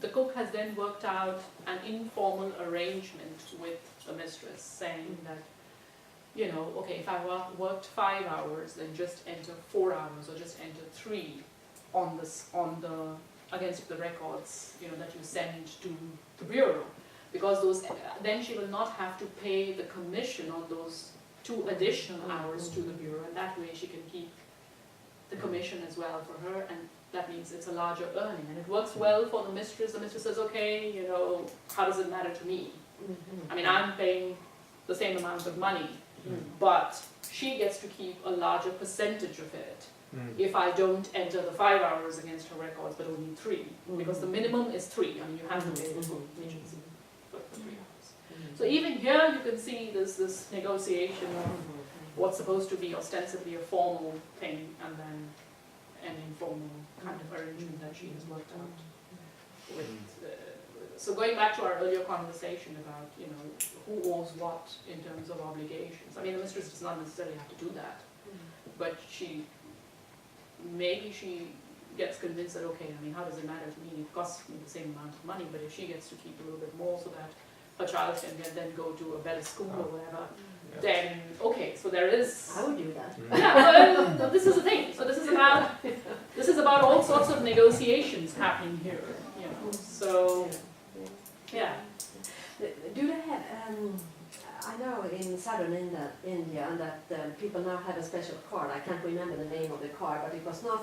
the cook has then worked out an informal arrangement with the mistress, saying that, okay, if I worked 5 hours, then just enter 4 hours, or just enter 3 against the records, that you send to the bureau, because then she will not have to pay the commission on those 2 additional hours to the bureau, and that way she can keep the commission as well for her, and that means it's a larger earning, and it works well for the mistress. The mistress says, okay, how does it matter to me? I mean, I'm paying the same amount of money, but she gets to keep a larger percentage of it. If I don't enter the 5 hours against her records, but only 3, because the minimum is 3. I mean, you have to pay the full agency for 3 hours. So even here, you can see this negotiation of what's supposed to be ostensibly a formal thing, and then an informal kind of arrangement that she has worked out with. So going back to our earlier conversation about, who owes what in terms of obligations. I mean, the mistress does not necessarily have to do that, but maybe she gets convinced that, okay, I mean, how does it matter to me? It costs me the same amount of money, but if she gets to keep a little bit more so that her child can then go to a better school or whatever, then, okay, so there is... I would do that. Yeah, well, this is the thing. So this about all sorts of negotiations happening here, you know. So, yeah. Do they have, I know in southern India that people now have a special card. I can't remember the name of the card, but it was not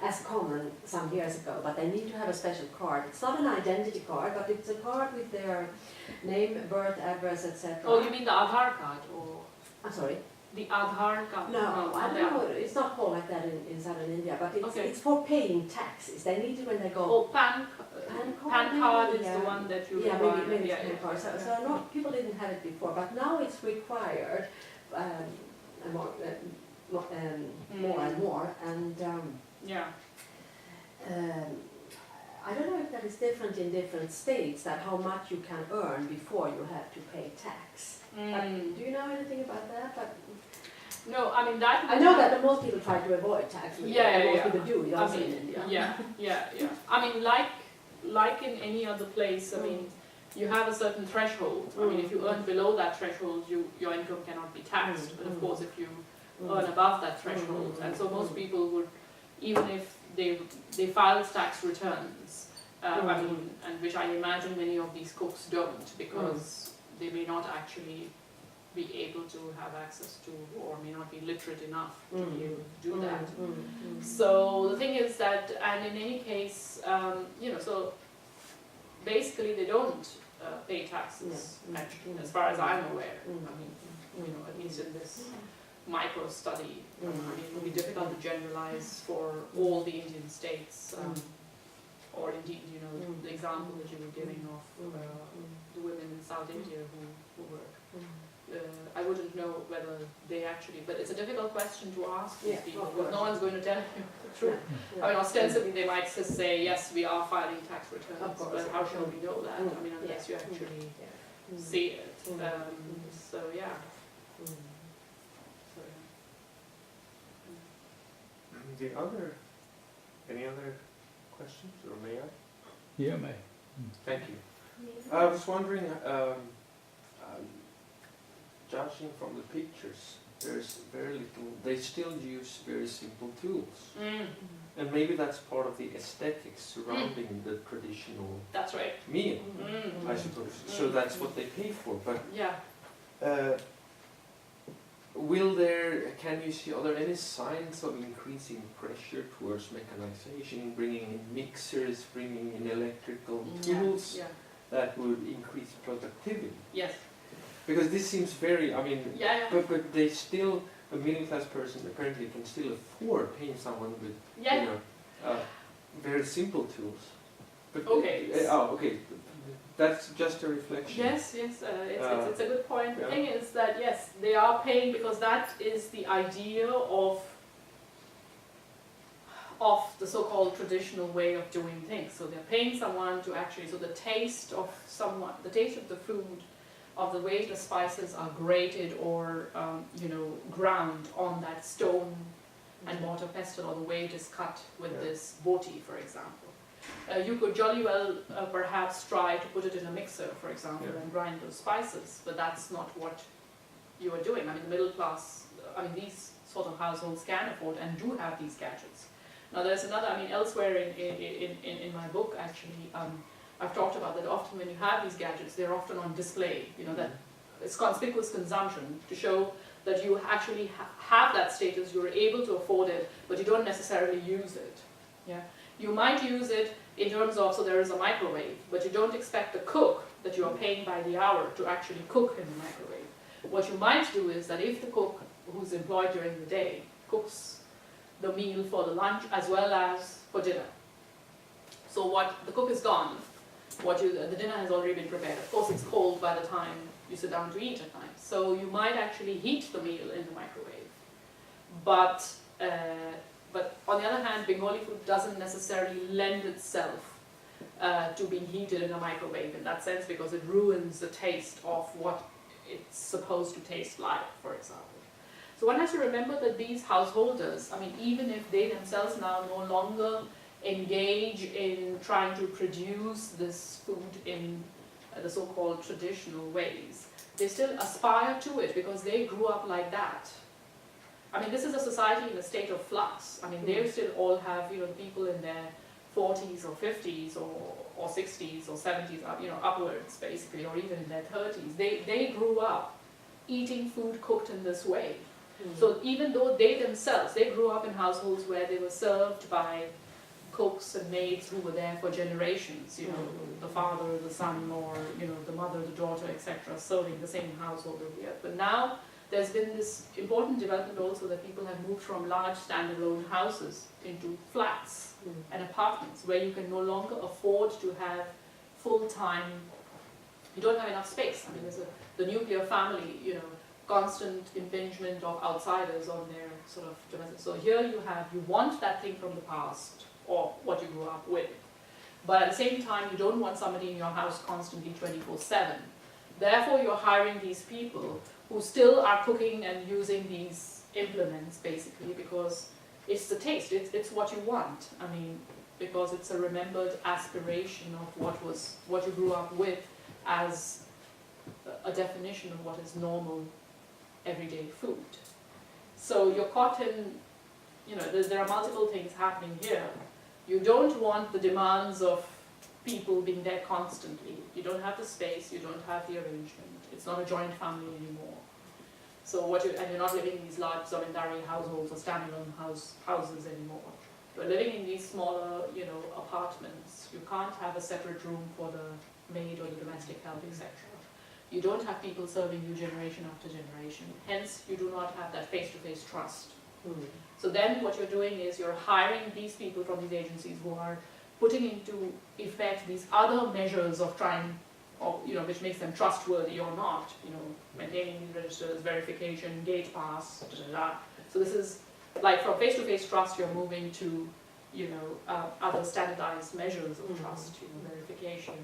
as common some years ago, but they need to have a special card. It's not an identity card, but it's a card with their name, birth, address, etc. Oh, you mean the Aadhaar card? Or I'm sorry? the Aadhaar card? No, I not don't know. It's not called like that in southern India, but it's, Okay. it's for paying taxes. They need it when they go. Oh, PAN card is yeah. the one that you Yeah, require. maybe Yeah, it's yeah, PAN card. So, yeah. so not, people didn't have it before, but now it's required more and more. And Yeah. I don't know if that is different in different states, that how much you can earn before you have to pay tax. Mm. Do you know anything about that? But No, I mean that. I know that the most people try to avoid tax. Yeah, most yeah. people do. You I also mean, in India. yeah. I mean, like in any other place, I mean, you have a certain threshold. I mean, if you earn below that threshold, your income cannot be taxed. But of course, if you earn above that threshold, and so most people would, even if they file tax returns, I mean, and which I imagine many of these cooks don't, because they may not actually be able to have access to, or may not be literate enough to be able to do that. So the thing is that, and in any case, you know, so basically they don't pay taxes, actually, as far as I'm aware. I mean, you know, at least in this micro study, I mean, it would be difficult to generalize for all the Indian states, or indeed, you know, the example that you were giving of the women in South India who work. I wouldn't know whether they actually, but it's a difficult question to ask these people, because no one's going to tell you the truth. I mean, ostensibly they might just say, yes, we are filing tax returns, but how shall we know that? I mean, unless you actually see it. So, yeah. Any other questions, or may I? Yeah, may. Thank you. I was wondering, judging from the pictures, there's very little, they still use very simple tools. And maybe that's part of the aesthetics surrounding the traditional That's right. meal, I suppose. So that's what they pay for. But Yeah. can you see, are there any signs of increasing pressure towards mechanization, bringing in mixers, bringing in electrical tools Yeah. that would increase productivity? Yes. Because this seems very, I mean, Yeah. but they still, a middle class person apparently can still afford paying someone with, Yeah. you know, very simple tools. But Okay. okay. That's just a reflection. Yes, it's a good point. The Yeah. thing is that, yes, they are paying because that is the idea of the so-called traditional way of doing things. So they're paying someone to actually, so the taste of the food, of the way the spices are grated or, you know, ground on that stone and mortar pestle, or the way it is cut with this boti, for example. You could jolly well perhaps try to put it in a mixer, for example, and grind those spices, but that's not what you are doing. I mean, the middle class, I mean, these sort of households can afford and do have these gadgets. Now there's another, I mean, elsewhere in my book, actually, I've talked about that often when you have these gadgets, they're often on display, you know, that it's conspicuous consumption to show that you actually have that status, you're able to afford it, but you don't necessarily use it. Yeah. You might use it in terms of, so there is a microwave, but you don't expect the cook that you are paying by the hour to actually cook in the microwave. What you might do is that if the cook who's employed during the day cooks the meal for the lunch as well as for dinner. So what the cook is gone, the dinner has already been prepared. Of course it's cold by the time you sit down to eat at night. So you might actually heat the meal in the microwave. But on the other hand, Bengali food doesn't necessarily lend itself to being heated in a microwave in that sense, because it ruins the taste of what it's supposed to taste like, for example. So one has to remember that these householders, I mean, even if they themselves now no longer engage in trying to produce this food in the so-called traditional ways, they still aspire to it because they grew up like that. I mean, this is a society in a state of flux. I mean, they still all have, you know, the people in their 40s or 50s or 60s or 70s, you know, upwards basically, or even in their 30s. They grew up eating food cooked in this way. So even though they themselves, they grew up in households where they were served by cooks and maids who were there for generations, you know, the father, the son, or, you know, the mother, the daughter, etc., serving the same household over here. But now there's been this important development also that people have moved from large standalone houses into flats and apartments where you can no longer afford to have full-time, you don't have enough space. I mean, there's the nuclear family, you know, constant impingement of outsiders on their sort of domestic. So here you want that thing from the past or what you grew up with. But at the same time, you don't want somebody in your house constantly 24/7. Therefore, you're hiring these people who still are cooking and using these implements, basically, because it's the taste, it's what you want. I mean, because it's a remembered aspiration of what you grew up with as a definition of what is normal, everyday food. So you're caught in, you know, there are multiple things happening here. You don't want the demands of people being there constantly. You don't have the space, you don't have the arrangement. It's not a joint family anymore. So and you're not living in these large zamindari households or standalone houses anymore. You're living in these smaller, you know, apartments. You can't have a separate room for the maid or the domestic help, etc. You don't have people serving you generation after generation. Hence, you do not have that face-to-face trust. So then what you're doing is you're hiring these people from these agencies who are putting into effect these other measures of trying, or, you know, which makes them trustworthy or not, you know, maintaining these registers, verification, gate pass, da, da, da. So this is, like, from face-to-face trust, you're moving to, you know, other standardized measures of trust, you know, verification,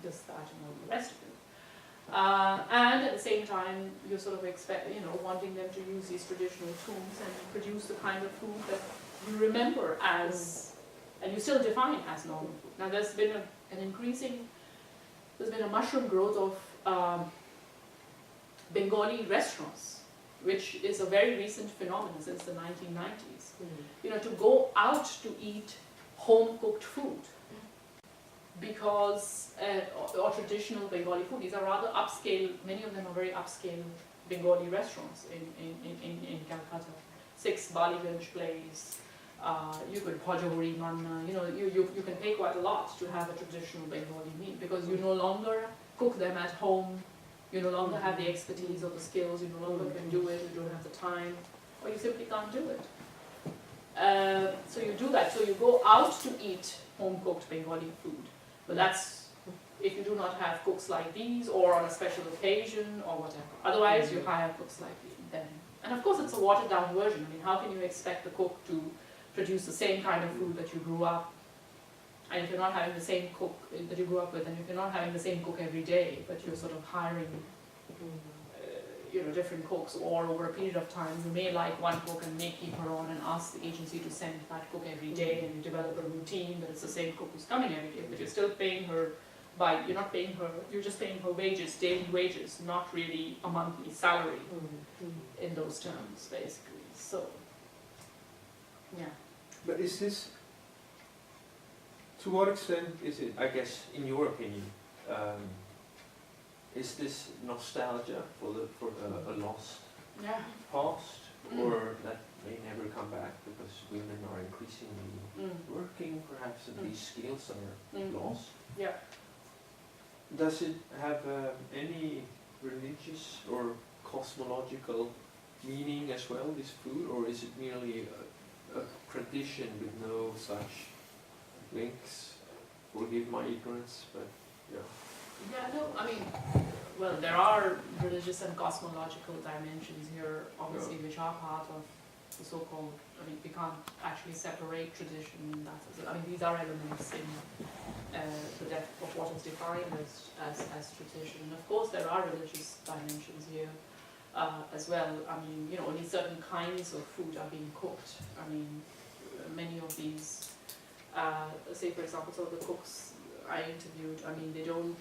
this, that, and all the rest of it. And at the same time, you're sort of wanting them to use these traditional tools and produce the kind of food that you remember as, and you still define as normal food. Now there's been there's been a mushroom growth of Bengali restaurants, which is a very recent phenomenon since the 1990s. You know, to go out to eat home-cooked food, because, or traditional Bengali food. These are rather upscale, many of them are very upscale Bengali restaurants in Calcutta. 6 Baliganj place, you could Pajahuri Manna, you know, you can pay quite a lot to have a traditional Bengali meal because you no longer cook them at home, you no longer have the expertise or the skills, you no longer can do it, you don't have the time, or you simply can't do it. So you do that, so you go out to eat home-cooked Bengali food. But that's if you do not have cooks like these or on a special occasion or whatever. Otherwise, you hire cooks like them. And of course, it's a watered-down version. I mean, how can you expect the cook to produce the same kind of food that you grew up, and if you're not having the same cook that you grew up with, and if you're not having the same cook every day, but you're sort of hiring you know, different cooks, or over a period of time, you may like one cook and may keep her on and ask the agency to send that cook every day, and you develop a routine that it's the same cook who's coming every day, but you're still paying her you're not paying her, you're just paying her wages, daily wages, not really a monthly salary in those terms, basically. So, yeah. But is this, to what extent is it, I guess, in your opinion, is this nostalgia for a lost past, or that may never come back because women are increasingly working, perhaps, and these skills are lost? Yeah. Does it have any religious or cosmological meaning as well, this food, or is it merely a tradition with no such links? Forgive my ignorance, but yeah. Yeah, no, I mean, well, there are religious and cosmological dimensions here, obviously, which are part of the so-called, I mean, we can't actually separate tradition and that. I mean, these are elements in the depth of what is defined as tradition. And of course, there are religious dimensions here as well. I mean, you know, only certain kinds of food are being cooked. I mean, many of these, say, for example, some of the cooks I interviewed, I mean, they don't,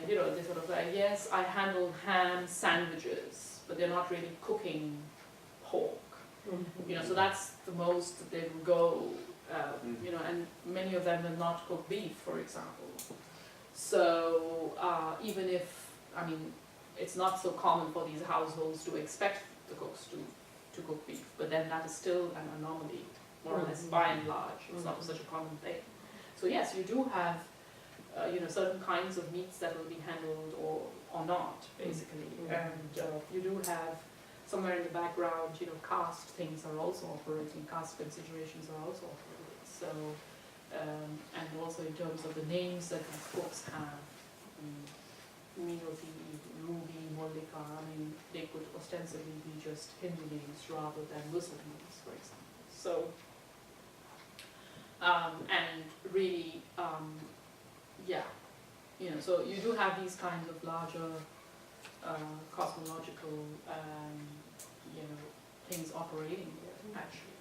you know, they sort of like, yes, I handle ham sandwiches, but they're not really cooking pork. So that's the most that they will go, and many of them will not cook beef, for example. So even if, it's not so common for these households to expect the cooks to cook beef, but then that is still an anomaly, more or less, by and large. It's not such a common thing. So yes, you do have, certain kinds of meats that will be handled or not, basically. And you do have, somewhere in the background, caste things are also operating, caste considerations are also operating. So, and also in terms of the names that these books have, Minoti, Ruby, Mollika, they could ostensibly be just Hindu names rather than Muslim names, for example. So, and really, so you do have these kinds of larger cosmological, things operating there, actually.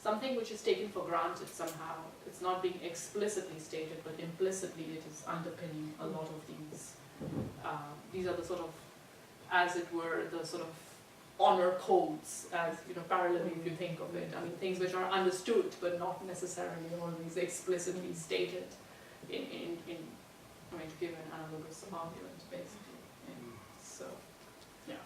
Something which is taken for granted somehow. It's not being explicitly stated, but implicitly it is underpinning a lot of these. These are the sort of, as it were, the sort of honor codes, as parallelly if you think of it. Things which are understood, but not necessarily always explicitly stated to give an analogous argument, basically. So, yeah.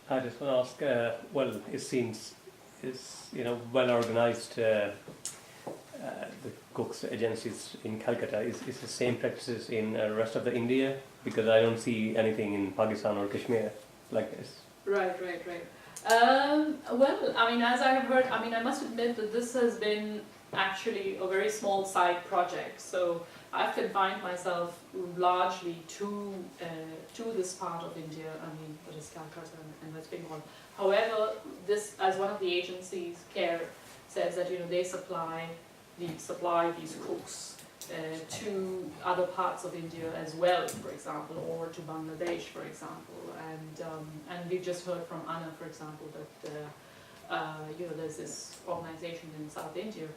I just want to ask, it seems is well organized. The cooks agencies in Calcutta is the same practices in the rest of the India, because I don't see anything in Pakistan or Kashmir like this. Right. As I have heard, I must admit that this has been actually a very small side project. So I've confined myself largely to this part of India, that is Calcutta and West Bengal. However, this, as one of the agencies, CARE, says that they supply these cooks to other parts of India as well, for example, or to Bangladesh, for example. And we've just heard from Anna, for example, that there's this organization in South India.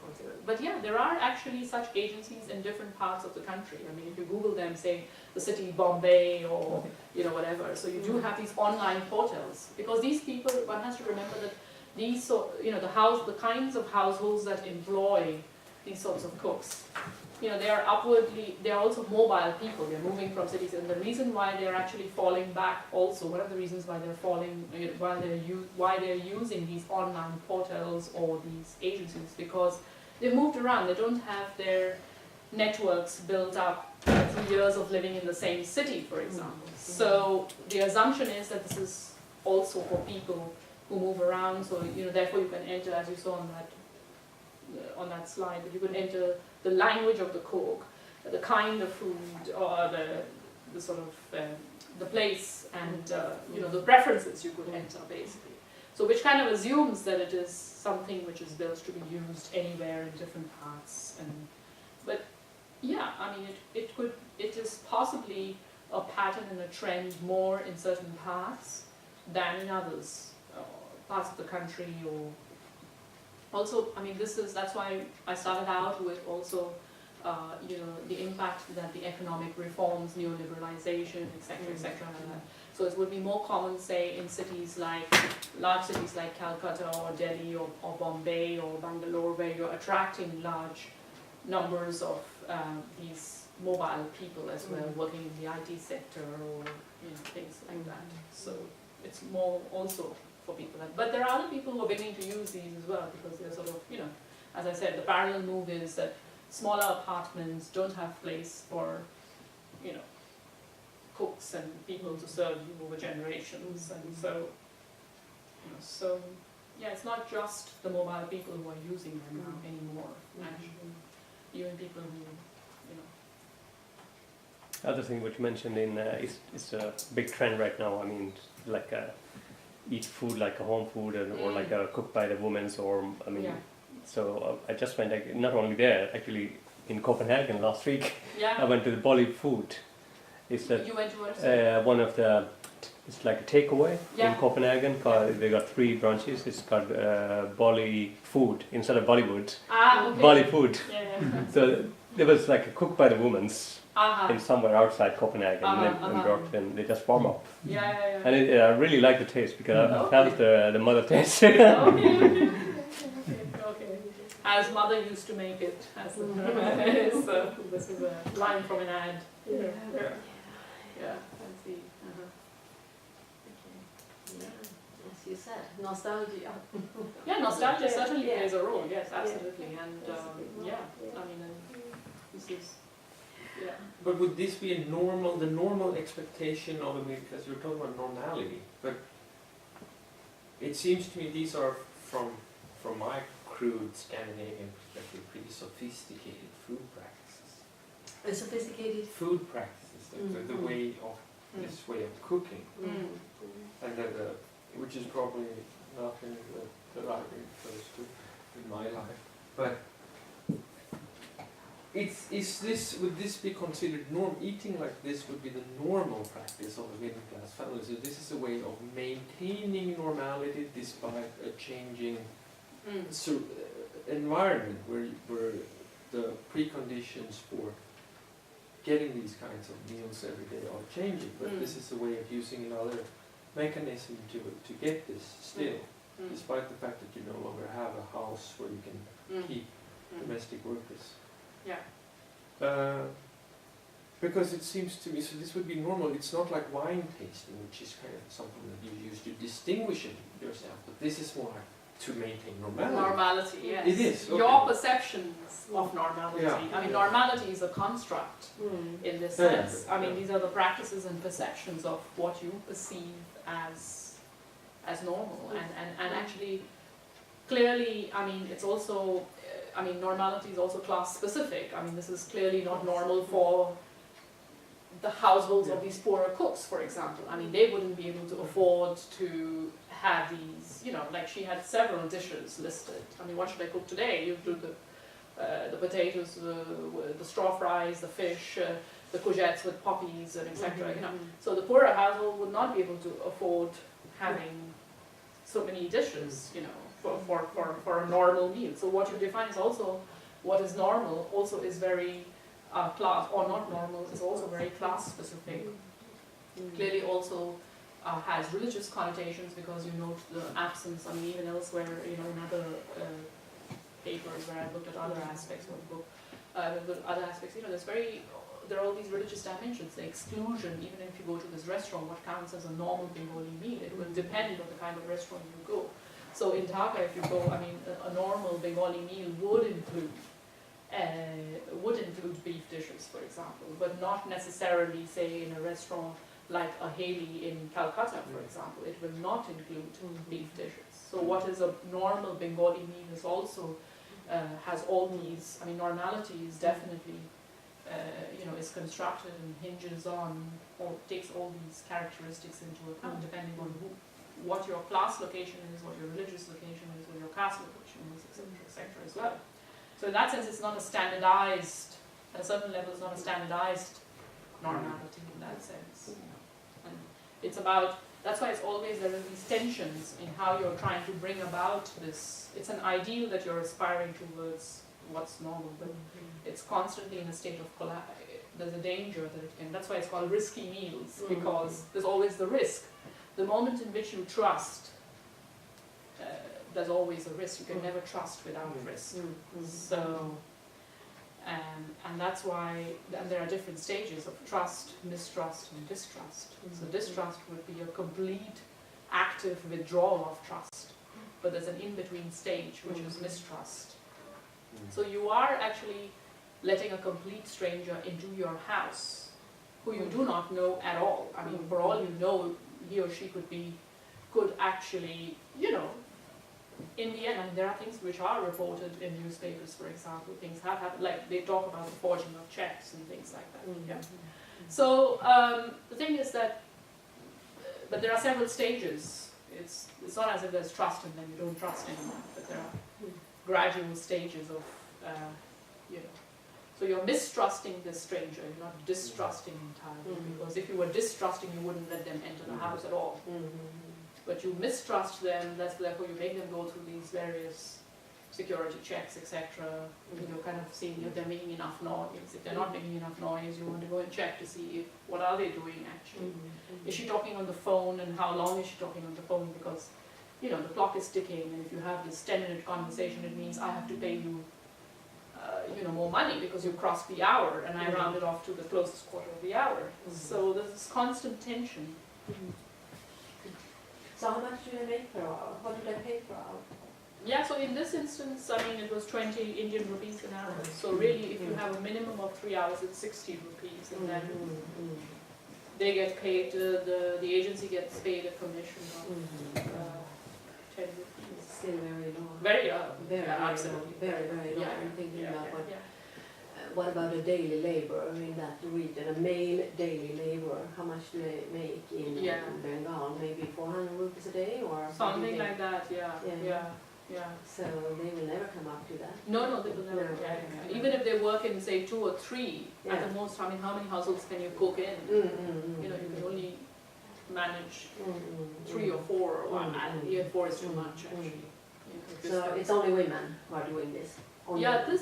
But yeah, there are actually such agencies in different parts of the country. If you Google them, say the city Bombay or whatever, so you do have these online portals, because these people, one has to remember that these the kinds of households that employ these sorts of cooks, they are also mobile people. They're moving from cities, and the reason why they're actually falling back, also one of the reasons why why they're using these online portals or these agencies, because they've moved around. They don't have their networks built up through years of living in the same city, for example. So the assumption is that this is also for people who move around. So therefore you can enter, as you saw on that slide, that you can enter the language of the cook, the kind of food, or the sort of the place, and the preferences you could enter, basically. So which kind of assumes that it is something which is built to be used anywhere in different parts. But yeah, it is possibly a pattern and a trend more in certain parts than in others, parts of the country. Or also, that's why I started out with also the impact that the economic reforms, neoliberalization, etc. So it would be more common, say, in large cities like Calcutta or Delhi or Bombay or Bangalore, where you're attracting large numbers of these mobile people as well, working in the IT sector or things like that. So it's more also for people but there are other people who are beginning to use these as well, because they're sort of, as I said, the parallel move is that smaller apartments don't have place for, cooks and people to serve you over generations. And so, yeah, it's not just the mobile people who are using them now anymore, actually. Even people who, Other thing which you mentioned is a big trend right now. Like eat food like a home food or like a cooked by the women. So I just went not only there, actually in Copenhagen last week. Yeah. I went to the Bolly food. It's You went to what? one of the. It's like a takeaway Yeah. in Copenhagen. They got 3 branches. It's called Bolly Food instead of Bollywood. Okay. Bolly Food. Yeah. So there was like a cook by the women's in somewhere outside Copenhagen, in Brooklyn. They just warm up. Yeah. And I really like the taste because I felt the mother taste. Okay. As mother used to make it. This is a line from an ad. Yeah, I see. As you said, nostalgia. Yeah, nostalgia certainly plays a role. Yes, absolutely. And this is. Yeah. But would this be the normal expectation of a movie? Because you're talking about normality, but it seems to me these are from my crude Scandinavian perspective, pretty sophisticated food practices. A sophisticated food practices, the way of this way of cooking, and which is probably nothing that I've been close to in my life. But would this be considered eating like this would be the normal practice of a middle class family? So this is a way of maintaining normality despite a changing environment where the preconditions for getting these kinds of meals every day are changing. But this is a way of using another mechanism to get this still, despite the fact that you no longer have a house where you can keep domestic workers. Yeah. Because it seems to me, so this would be normal. It's not like wine tasting, which is kind of something that you use to distinguish yourself, but this is more like to maintain normality. Normality, yes. It is. Okay. Your perceptions of normality. Yeah. I mean, normality is a construct in this sense. I mean, these are the practices and perceptions of what you perceive as normal. And actually, clearly, I mean, it's also, normality is also class specific. I mean, this is clearly not normal for the households of these poorer cooks, for example. I mean, they wouldn't be able to afford to have these, like she had several dishes listed. I mean, what should I cook today? You do the potatoes, the straw fries, the fish, the courgettes with poppies, and etc. So the poorer household would not be able to afford having so many dishes, for a normal meal. So what you define is also what is normal. Also is very class, or not normal, is also very class specific. Clearly also has religious connotations, because you note the absence, even elsewhere, in other papers where I've looked at other aspects of the book, there are all these religious dimensions, the exclusion. Even if you go to this restaurant, what counts as a normal Bengali meal, it will depend on the kind of restaurant you go. So in Dhaka, if you go, a normal Bengali meal would include beef dishes, for example, but not necessarily, say, in a restaurant like a Haley in Calcutta, for example. It will not include beef dishes. So what is a normal Bengali meal is also has all these. Normality is definitely is constructed and hinges on, or takes all these characteristics into account, depending on what your class location is, what your religious location is, what your caste location is, etc., as well. So in that sense, it's not a standardized, at a certain level, it's not a standardized normality in that sense. And it's about, that's why it's always, there are these tensions in how you're trying to bring about this. It's an ideal that you're aspiring towards what's normal, but it's constantly in a state of collapse. There's a danger that it can, that's why it's called risky meals, because there's always the risk. The moment in which you trust, there's always a risk. You can never trust without risk. So, and that's why, and there are different stages of trust, mistrust, and distrust. So distrust would be a complete active withdrawal of trust, but there's an in-between stage, which is mistrust. So you are actually letting a complete stranger into your house, who you do not know at all. For all you know, he or she could actually, in the end, there are things which are reported in newspapers, for example. Things have happened, like they talk about the forging of checks and things like that. So the thing is that, but there are several stages. It's not as if there's trust and then you don't trust anymore, but there are gradual stages of, So you're mistrusting this stranger, you're not distrusting entirely, because if you were distrusting, you wouldn't let them enter the house at all. But you mistrust them, therefore you make them go through these various security checks, etc. You know, kind of seeing if they're making enough noise. If they're not making enough noise, you want to go and check to see if, what are they doing actually. Is she talking on the phone, and how long is she talking on the phone? Because, you know, the clock is ticking, and if you have this 10-minute conversation, it means I have to pay you, you know, more money because you crossed the hour, and I rounded off to the closest quarter of the hour. So there's this constant tension. So how much do they make per hour? What do they pay per hour? Yeah, so in this instance, I mean, it was 20 Indian rupees an hour. So really, if you have a minimum of 3 hours, it's 60 rupees, and then they get paid, the agency gets paid a commission of 10 rupees. Still very low. Very low. Very, Yeah, very absolutely. low. Very, very low. Yeah, I'm thinking yeah, about yeah, what about a daily labor in that region? A male daily labor, how much do they make in Bengal? Maybe 400 rupees a day, or something like that. Yeah. So they will never come up to that. No, they will never. No. Yeah. Even if they work in, say, 2 or 3 at the most, I mean, how many households can you cook in? You know, you can only manage 3 or 4, or even 4 is too much actually. You know, So it's only women who are doing this. Only women.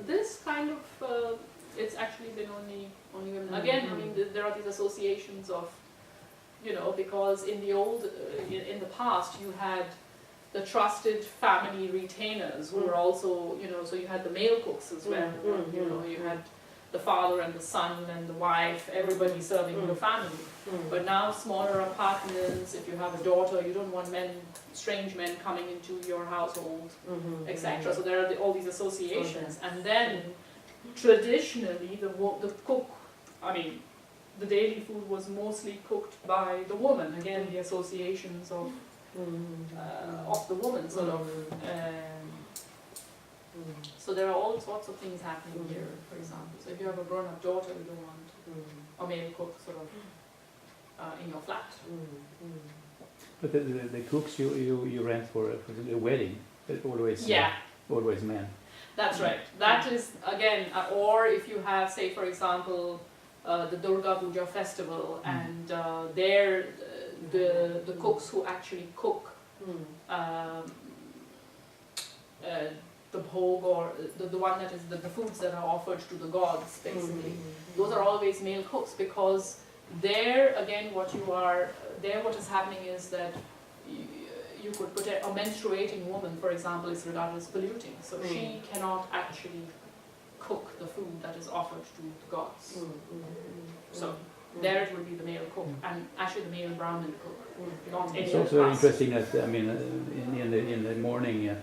This kind of it's actually been only women. Again, I mean, there are these associations of, you know, because in the old in the past you had the trusted family retainers who were also, you know, so you had the male cooks as well. You know, you had the father and the son and the wife, everybody serving your family. But now smaller apartments, if you have a daughter, you don't want strange men coming into your household, etc. So there are all these associations. And then traditionally the cook, I mean, the daily food was mostly cooked by the woman. Again, the associations of the woman sort of. So there are all sorts of things happening here, for example. So if you have a grown-up daughter, you don't want a male cook sort of in your flat. But the cooks you rent for the wedding, it's always always men. That's right. That is again, or if you have, say, for example, the Durga Puja festival, and there the cooks who actually cook the bhog, or the one that is the foods that are offered to the gods, basically. Those are always male cooks, because there again what is happening is that you could put a menstruating woman, for example, is regarded as polluting, so she cannot actually cook the food that is offered to the gods. So there it would be the male cook, and actually the male Brahmin cook, not any It's other also very caste. interesting that, I mean, in the morning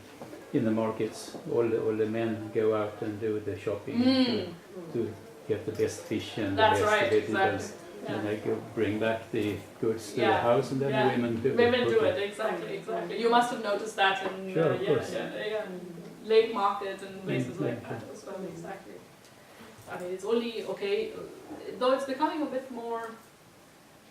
in the markets, all the men go out and do the shopping to get the best fish and That's the best right, vegetables. exactly. And they go bring back the goods to the house, and then the women do Women do cooking. it, exactly. You must have noticed that in Sure, of course. lake market and places like yeah. that as well, exactly. I mean, it's only, okay, though it's becoming a bit more,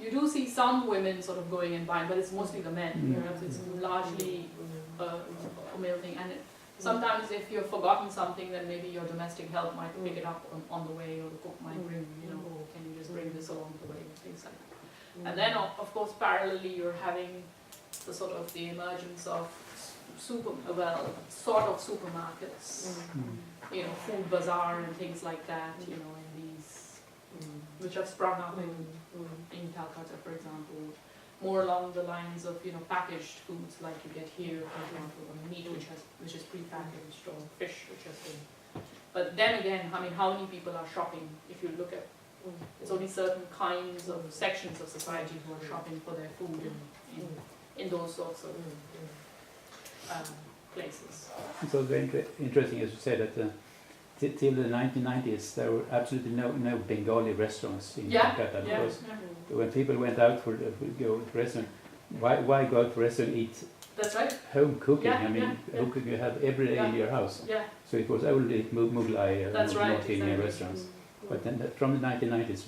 you do see some women sort of going and buying, but it's mostly the men, you know, it's largely a male thing. And sometimes if you've forgotten something, then maybe your domestic help might pick it up on the way, or the cook might bring, you know, oh, can you just bring this along the way, things like that. And then, of course, parallelly, you're having the sort of the emergence of sort of supermarkets, you know, food bazaar and things like that, you know, in these, which have sprung up in Calcutta, for example, more along the lines of, you know, packaged foods like you get here, for example, meat which is pre-packaged, or fish which has been. But then again, I mean, how many people are shopping? If you look at, it's only certain kinds of sections of society who are shopping for their food in those sorts of places. So very interesting, as you said, that till the 1990s there were absolutely no Bengali restaurants in Kolkata, because when people went out for go to restaurant, why go out for restaurant and eat That's right. home cooking? I mean, home cooking you have every day in your house. Yeah. So it was only Mughlai That's right, North Indian exactly. restaurants. But then from the 1990s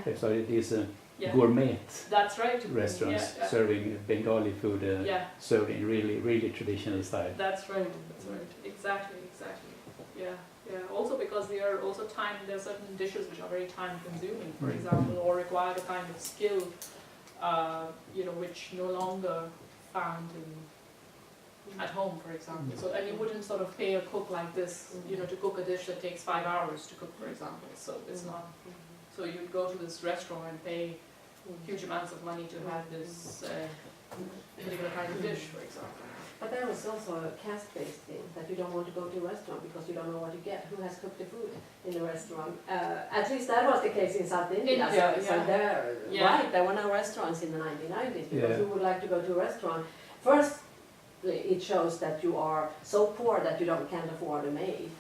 they started these Yeah. gourmet That's right. restaurants Yeah. serving Bengali food Yeah. served in really traditional style. That's right. That's right. Exactly. Yeah. Also because there are certain dishes which are very time consuming, for example, or require a kind of skill, you know, which no longer found at home, for example. So, and you wouldn't sort of pay a cook like this, you know, to cook a dish that takes 5 hours to cook, for example. So it's not. So you'd go to this restaurant and pay huge amounts of money to have this particular kind of dish, for example. But there was also a caste-based thing, that you don't want to go to a restaurant because you don't know what you get, who has cooked the food in the restaurant. At least that was the case in South India. So there, right, there were no restaurants in the 1990s because you would like to go to a restaurant. First, it shows that you are so poor that you can't afford a maid.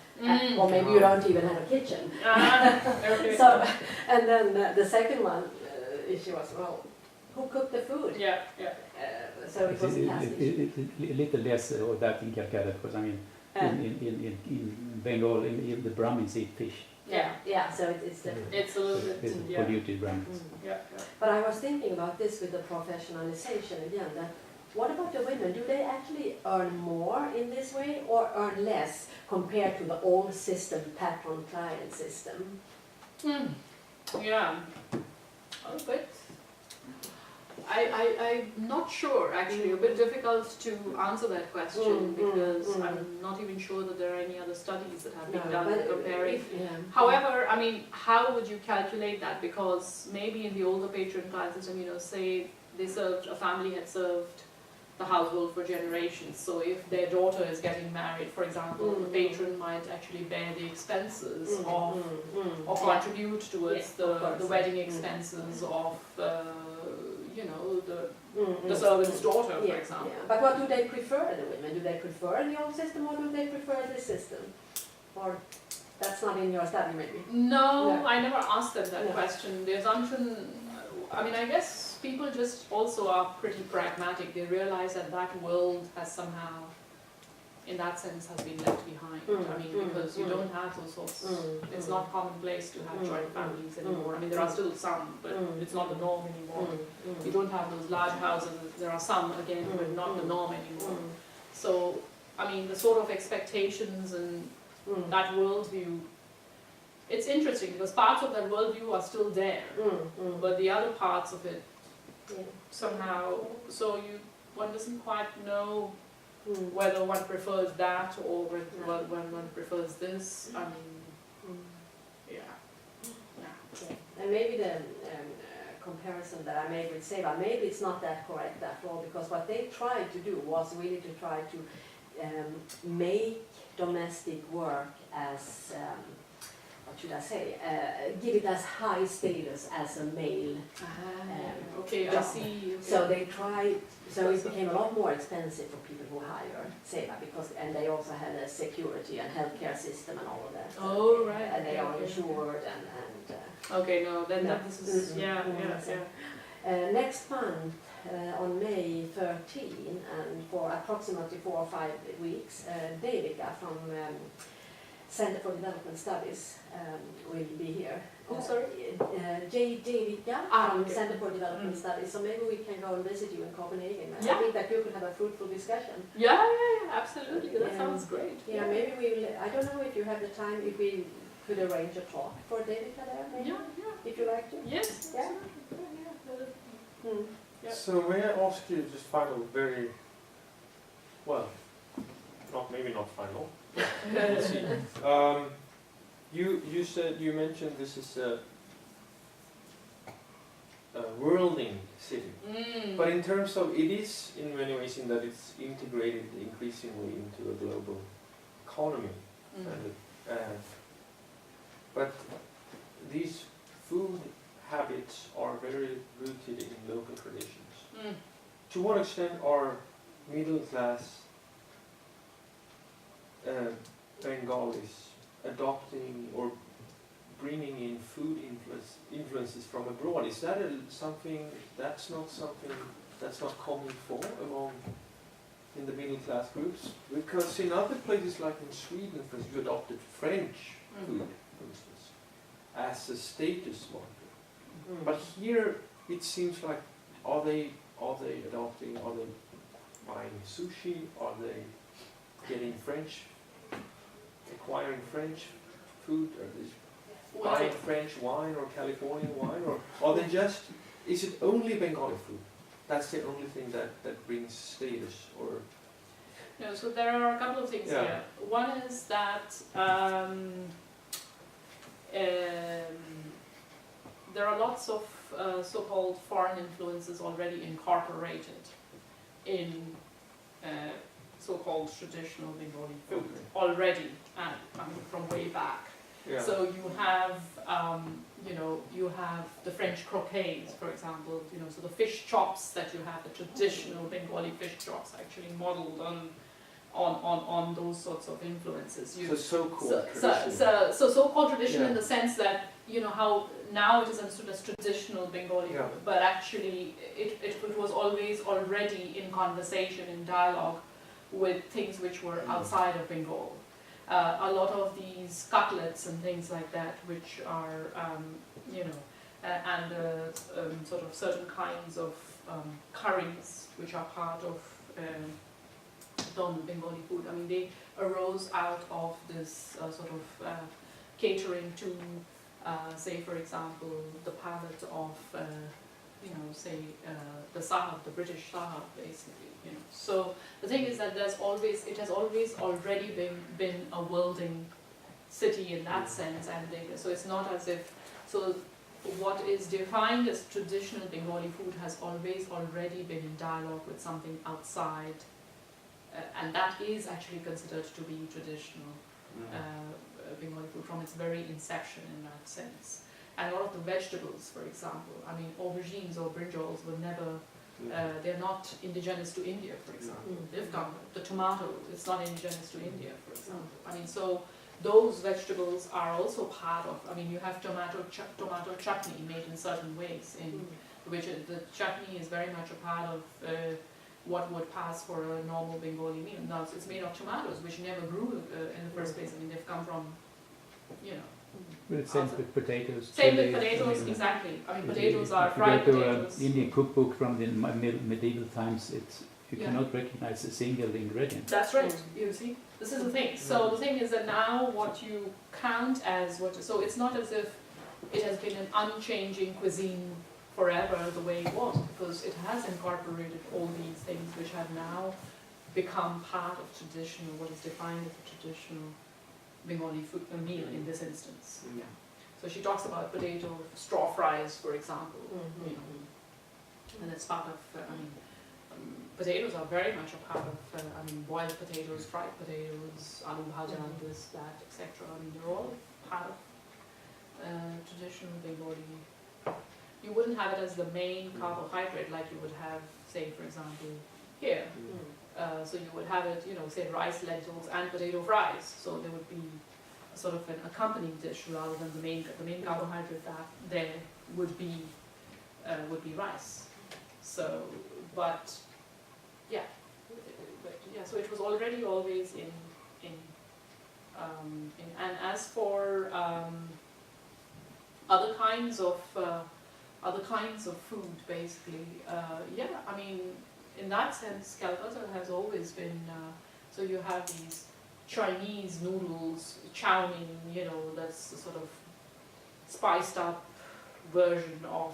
Or maybe you don't even have a kitchen. Okay. So, and then the second one issue was, well, who cooked the food? Yeah, yeah. So it was a caste issue. A little less of that in Calcutta, because I mean, in Bengal, in the Brahmins eat fish. Yeah, so it's different. It's a little bit, Polluted Brahmins. Yeah. But I was thinking about this with the professionalization again, that what about the women? Do they actually earn more in this way or earn less compared to the old system, patron-client system? Yeah, a bit. I'm not sure, actually. A bit difficult to answer that question because I'm not even sure that there are any other studies that have been done comparing. However, I mean, how would you calculate that? Because maybe in the older patron-client system, you know, say a family had served the household for generations. So if their daughter is getting married, for example, the patron might actually bear the expenses of, or contribute towards the wedding expenses of, you know, the servant's daughter, for example. But what do they prefer, the women? Do they prefer the old system or do they prefer this system? Or that's not in your study, maybe? No, I never asked them that question. The assumption, I mean, I guess people just also are pretty pragmatic. They realize that that world has somehow, in that sense, has been left behind. I mean, because you don't have those sorts. It's not commonplace to have joint families anymore. I mean, there are still some, but it's not the norm anymore. You don't have those large houses. There are some, again, but not the norm anymore. So, I mean, the sort of expectations and that worldview, it's interesting because parts of that worldview are still there, but the other parts of it somehow, so one doesn't quite know whether one prefers that or whether one prefers this. I mean, And maybe the comparison that I made with Seva, maybe it's not that correct after all, because what they tried to do was really to try to make domestic work as, what should I say, give it as high status as a male okay, job. I see. Okay. So they tried, so it became a lot more expensive for people who hire Seva, and they also had a security and healthcare system and all of that. Oh, right. And they are Okay. insured and okay, no, then this is, next month, on May 13, and for approximately 4 or 5 weeks, Devika from Center for Development Studies will be here. Oh, sorry? Devika from Center for Development Studies. So maybe we can go and visit you in Copenhagen. I think that you could have a fruitful discussion. Yeah, absolutely. That sounds great. Yeah, maybe we will. I don't know if you have the time, if we could arrange a talk for Devika there, maybe? If you like to. Yes. Yeah. So may I ask you just final, very, well, maybe not final. Let's see. You mentioned this is a whirling city, but in terms of it is in many ways in that it's integrated increasingly into a global economy, but these food habits are very rooted in local traditions. To what extent are middle class Bengalis adopting or bringing in food influences from abroad? Is that that's not common for among in the middle class groups? Because in other places like in Sweden, for instance, you adopted French food, for instance, as a status marker. But here it seems like are they adopting? Are they buying sushi? Are they getting acquiring French food? Are they buying French wine or Californian wine? Or are they just, is it only Bengali food? That's the only thing that brings status? Or No, so there are a couple of things Yeah. here. One is that there are lots of so-called foreign influences already incorporated in so-called traditional Bengali food already, and I mean, from way back. Yeah. So you have, you have the French croquettes, for example. So the fish chops that you have, the traditional Bengali fish chops, actually modelled on those sorts of influences. So-called tradition. So-called tradition Yeah. in the sense that how now it is understood as traditional Bengali, Yeah. but actually it was always already in conversation, in dialogue with things which were outside of Bengal. A lot of these cutlets and things like that, which are, and sort of certain kinds of curries, which are part of Bengali food. I mean, they arose out of this sort of catering to, say, for example, the palate of, the Sahab, the British Sahab, basically. So the thing is that it has always already been a worlding city in that sense, and so it's not as if, so what is defined as traditional Bengali food has always already been in dialogue with something outside, and that is actually considered to be traditional Bengali food from its very inception in that sense. And a lot of the vegetables, for example, I mean, aubergines or brinjals were never, they're not indigenous to India, for example. They've come, the tomato, it's not indigenous to India, for example. I mean, so those vegetables are also part of, I mean, you have tomato chutney made in certain ways, in which the chutney is very much a part of what would pass for a normal Bengali meal. Now, it's made of tomatoes, which never grew in the first place. I mean, they've come from, Well, it's same with potatoes. Same with chili, potatoes, I mean, exactly. I mean, if potatoes you- are if fried you go to potatoes. an Indian cookbook from the medieval times, you Yeah. cannot recognize a single ingredient. That's right, you see. This is the thing. So the thing is that now what you count as so it's not as if it has been an unchanging cuisine forever the way it was, because it has incorporated all these things which have now become part of traditional, what is defined as a traditional Bengali food meal in this instance. Yeah. So she talks about potato straw fries, for example, and it's part of, potatoes are very much a part of, boiled potatoes, fried potatoes, aloo bhaja, this, that, etc. I mean, they're all part of traditional Bengali. You wouldn't have it as the main carbohydrate like you would have, say, for example, here. So you would have it, say, rice, lentils, and potato fries. So there would be sort of an accompanying dish rather than the main carbohydrate that there would be rice. So, but yeah, so it was already always in and as for other kinds of food, basically, I mean, in that sense, Calcutta has always been. So you have these Chinese noodles, chow mein, that's a sort of spiced up version of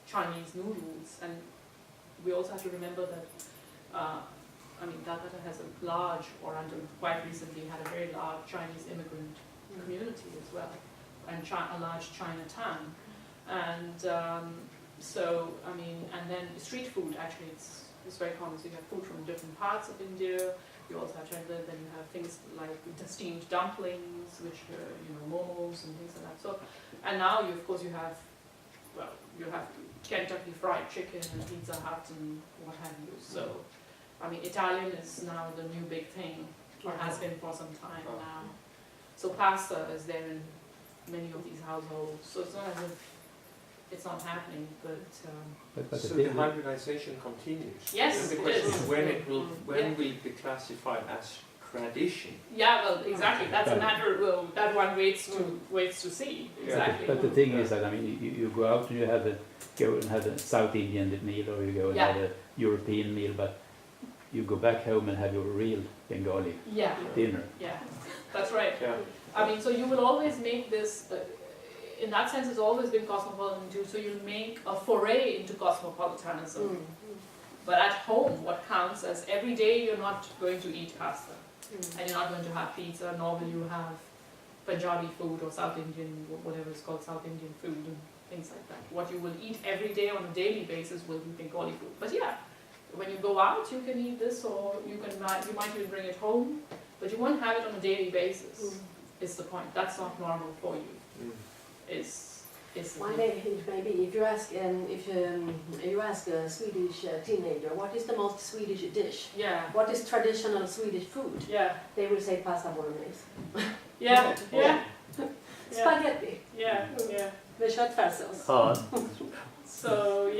Chinese noodles, and we also have to remember that. Calcutta has a large, or until quite recently, had a very large Chinese immigrant community as well, and a large Chinatown. And and then street food, actually, it's very common. So you have food from different parts of India. You also have China, then you have things like the steamed dumplings, which momos and things like that. So, and now you have Kentucky Fried Chicken and Pizza Hut and what have you. So, Italian is now the new big thing, or has been for some time now. So pasta is there in many of these households. So it's not as if it's not happening, but So the hybridization continues. Yes, the it question is. is when will it be classified as tradition? yeah, well, exactly. That's a matter that one waits to see. Exactly. But the thing is that you go out and you go and have a South Indian meal, or you go and have a European meal, but you go back home and have your real Bengali dinner. Yeah, that's right. Yeah. So you will always make this. In that sense, it's always been cosmopolitan too. So you make a foray into cosmopolitanism But at home, what counts as every day you're not going to eat pasta, and you're not going to have pizza, nor will you have Punjabi food or South Indian, whatever is called South Indian food and things like that. What you will eat every day on a daily basis will be Bengali food. But yeah, when you go out, you can eat this, or you might even bring it home, but you won't have it on a daily basis. Is the point? That's not normal for you. Is one day, maybe if you ask you ask a Swedish teenager, what is the most Swedish dish? Yeah. What is traditional Swedish food? Yeah. They will say pasta bolognese. Yeah. Yeah. Spaghetti. Yeah. Yeah. Med köttfärssås. So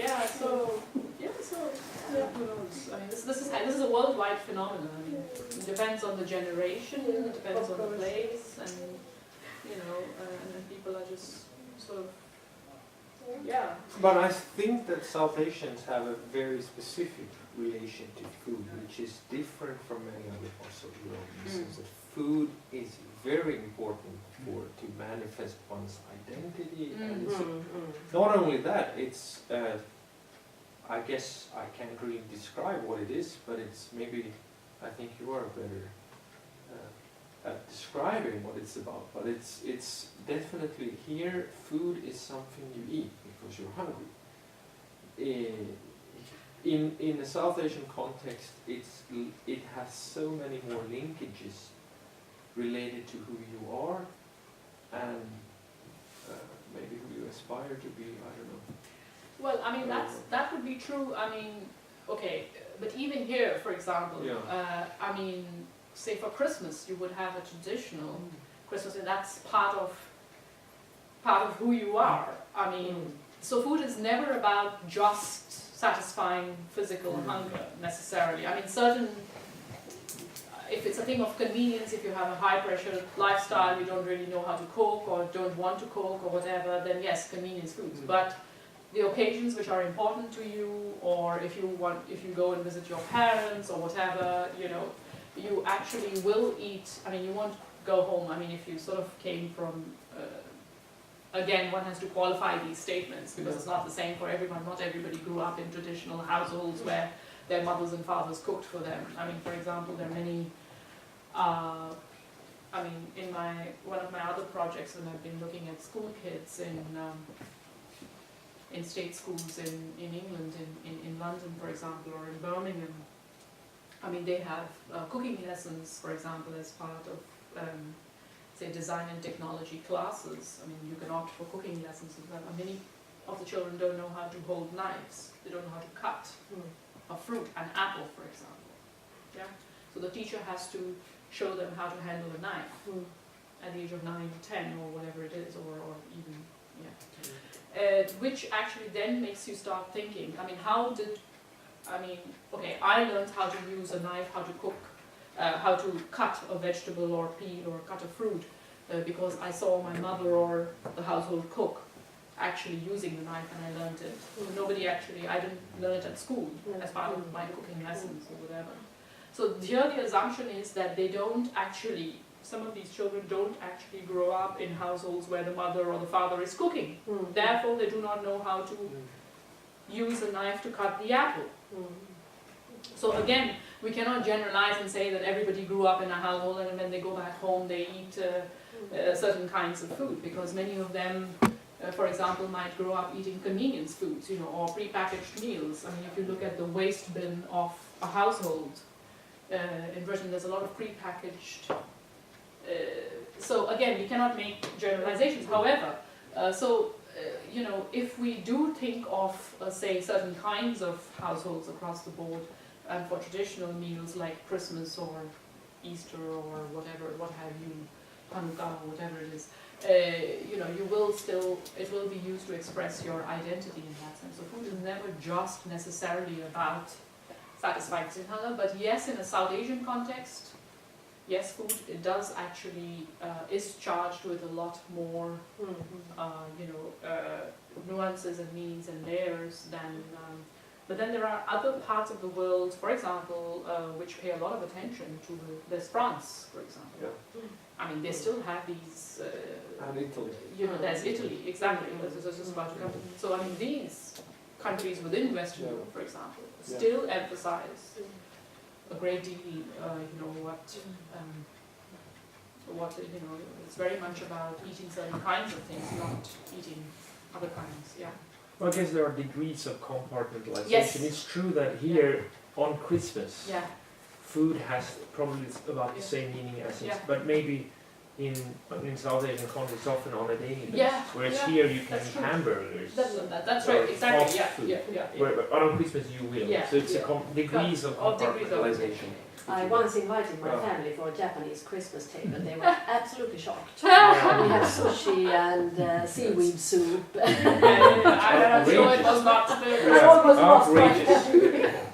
who knows? I mean, this is a worldwide phenomenon. I mean, it depends on the generation, it depends on the place, and and people are just sort of But I think that South Asians have a very specific relation to food, which is different from many other parts of the world. In the sense that food is very important to manifest one's identity, and not only that, it's I guess I can't really describe what it is, but it's maybe, I think you are better at describing what it's about. But it's definitely here, food is something you eat because you're hungry. In the South Asian context, it has so many more linkages related to who you are and maybe who you aspire to be. I don't know. Well, I mean, that would be true. I mean, okay, but even here, for example, I mean, say for Christmas, you would have a traditional Christmas, and that's part of who you are. I mean, so food is never about just satisfying physical hunger necessarily. I mean, if it's a thing of convenience, if you have a high-pressure lifestyle, you don't really know how to cook or don't want to cook or whatever, then yes, convenience foods. But the occasions which are important to you, or if you go and visit your parents or whatever, you actually will eat. I mean, you won't go home. I mean, if you sort of came from, again, one has to qualify these statements because it's not the same for everyone. Not everybody grew up in traditional households where their mothers and fathers cooked for them. I mean, for example, there are many, I mean, in one of my other projects, when I've been looking at school kids in state schools in England, in London, for example, or in Birmingham, I mean, they have cooking lessons, for example, as part of, say, design and technology classes. I mean, you can opt for cooking lessons as well. Many of the children don't know how to hold knives. They don't know how to cut a fruit, an apple, for example. Yeah. So the teacher has to show them how to handle a knife at the age of 9 or 10 or whatever it is, or even, which actually then makes you start thinking, I mean, okay, I learned how to use a knife, how to cook, how to cut a vegetable or peel or cut a fruit, because I saw my mother or the household cook actually using the knife, and I learned it. I didn't learn it at school as part of my cooking lessons or whatever. So here the assumption is that some of these children don't actually grow up in households where the mother or the father is cooking. Therefore, they do not know how to use a knife to cut the apple. So again, we cannot generalize and say that everybody grew up in a household and when they go back home they eat certain kinds of food, because many of them, for example, might grow up eating convenience foods, or prepackaged meals. I mean, if you look at the waste bin of a household, in Britain there's a lot of prepackaged. So again, we cannot make generalizations. However, if we do think of, say, certain kinds of households across the board, and for traditional meals like Christmas or Easter or whatever, what have you, Hanukkah or whatever it is, it will be used to express your identity in that sense. So food is never just necessarily about satisfying hunger, but yes, in a South Asian context, yes, food, it does actually, is charged with a lot more, nuances and meanings and layers than, but then there are other parts of the world, for example, which pay a lot of attention to, there's France, for example. Yeah. I mean, they still have these, and Italy. there's Italy, exactly, this is just about to come. So I mean, these countries within Western Europe, for example, still emphasize a great deal, what it's very much about eating certain kinds of things, not eating other kinds. Yeah. Well, I guess there are degrees of compartmentalization. Yes. It's true that here on Christmas, Yeah. food has probably about the same meaning as it, but maybe in South Asian context, often on a daily basis. Yeah. Whereas Yeah. here you can That's eat true. hamburgers. That's or right. Exactly. fast Yeah. food. Yeah. But on Christmas you will. Yeah, So it's yeah. degrees of compartmentalization. I once invited my Wow. family for a Japanese Christmas table. They were absolutely shocked. We Yeah. had sushi and seaweed soup. I'm sure it was not Outrageous.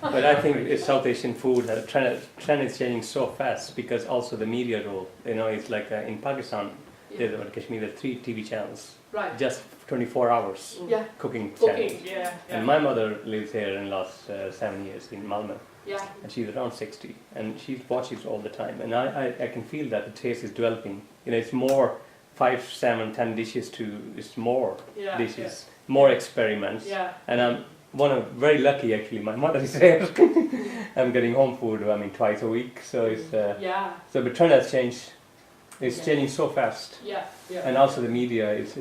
But I think South Asian food trend is changing so fast because also the media role. It's like in Pakistan, in Kashmir, there are 3 TV channels, Right. just 24 hours Yeah. cooking channels. Cooking. Yeah. And my mother lives here in the last 7 years in Malmö, Yeah. and she's around 60, and she watches all the time. And I can feel that the taste is developing. It's more 5, 7, 10 dishes to it's more Yeah. dishes, more experiments. Yeah. And I'm very lucky actually. My mother is here. I'm getting home food. Twice a week. So it's Yeah. so the trend has changed. It's Yeah. changing so fast. Yeah. Yeah. And also the media is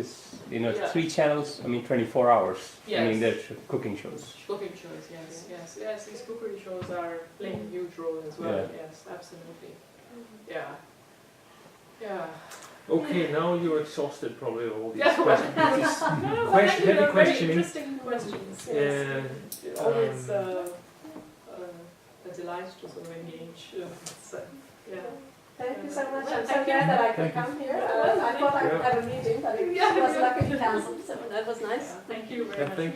Yeah. 3 channels. 24 hours. Yes. There's cooking shows. Cooking shows, yes. These cookery shows are playing a huge role as well. Yeah. Yes, absolutely. Yeah. Yeah. Okay, now you're exhausted probably of all these Yeah. questions. This No, question, they're heavy very questioning. interesting questions. Yes. Always a delight to sort of engage. So, yeah. Thank you so much. Well, I'm so thank you. glad that I could Thank you. come here. Well, I thought I would have a meeting, but it Yeah. was luckily cancelled, so that was nice. Thank you very Yeah, much. thank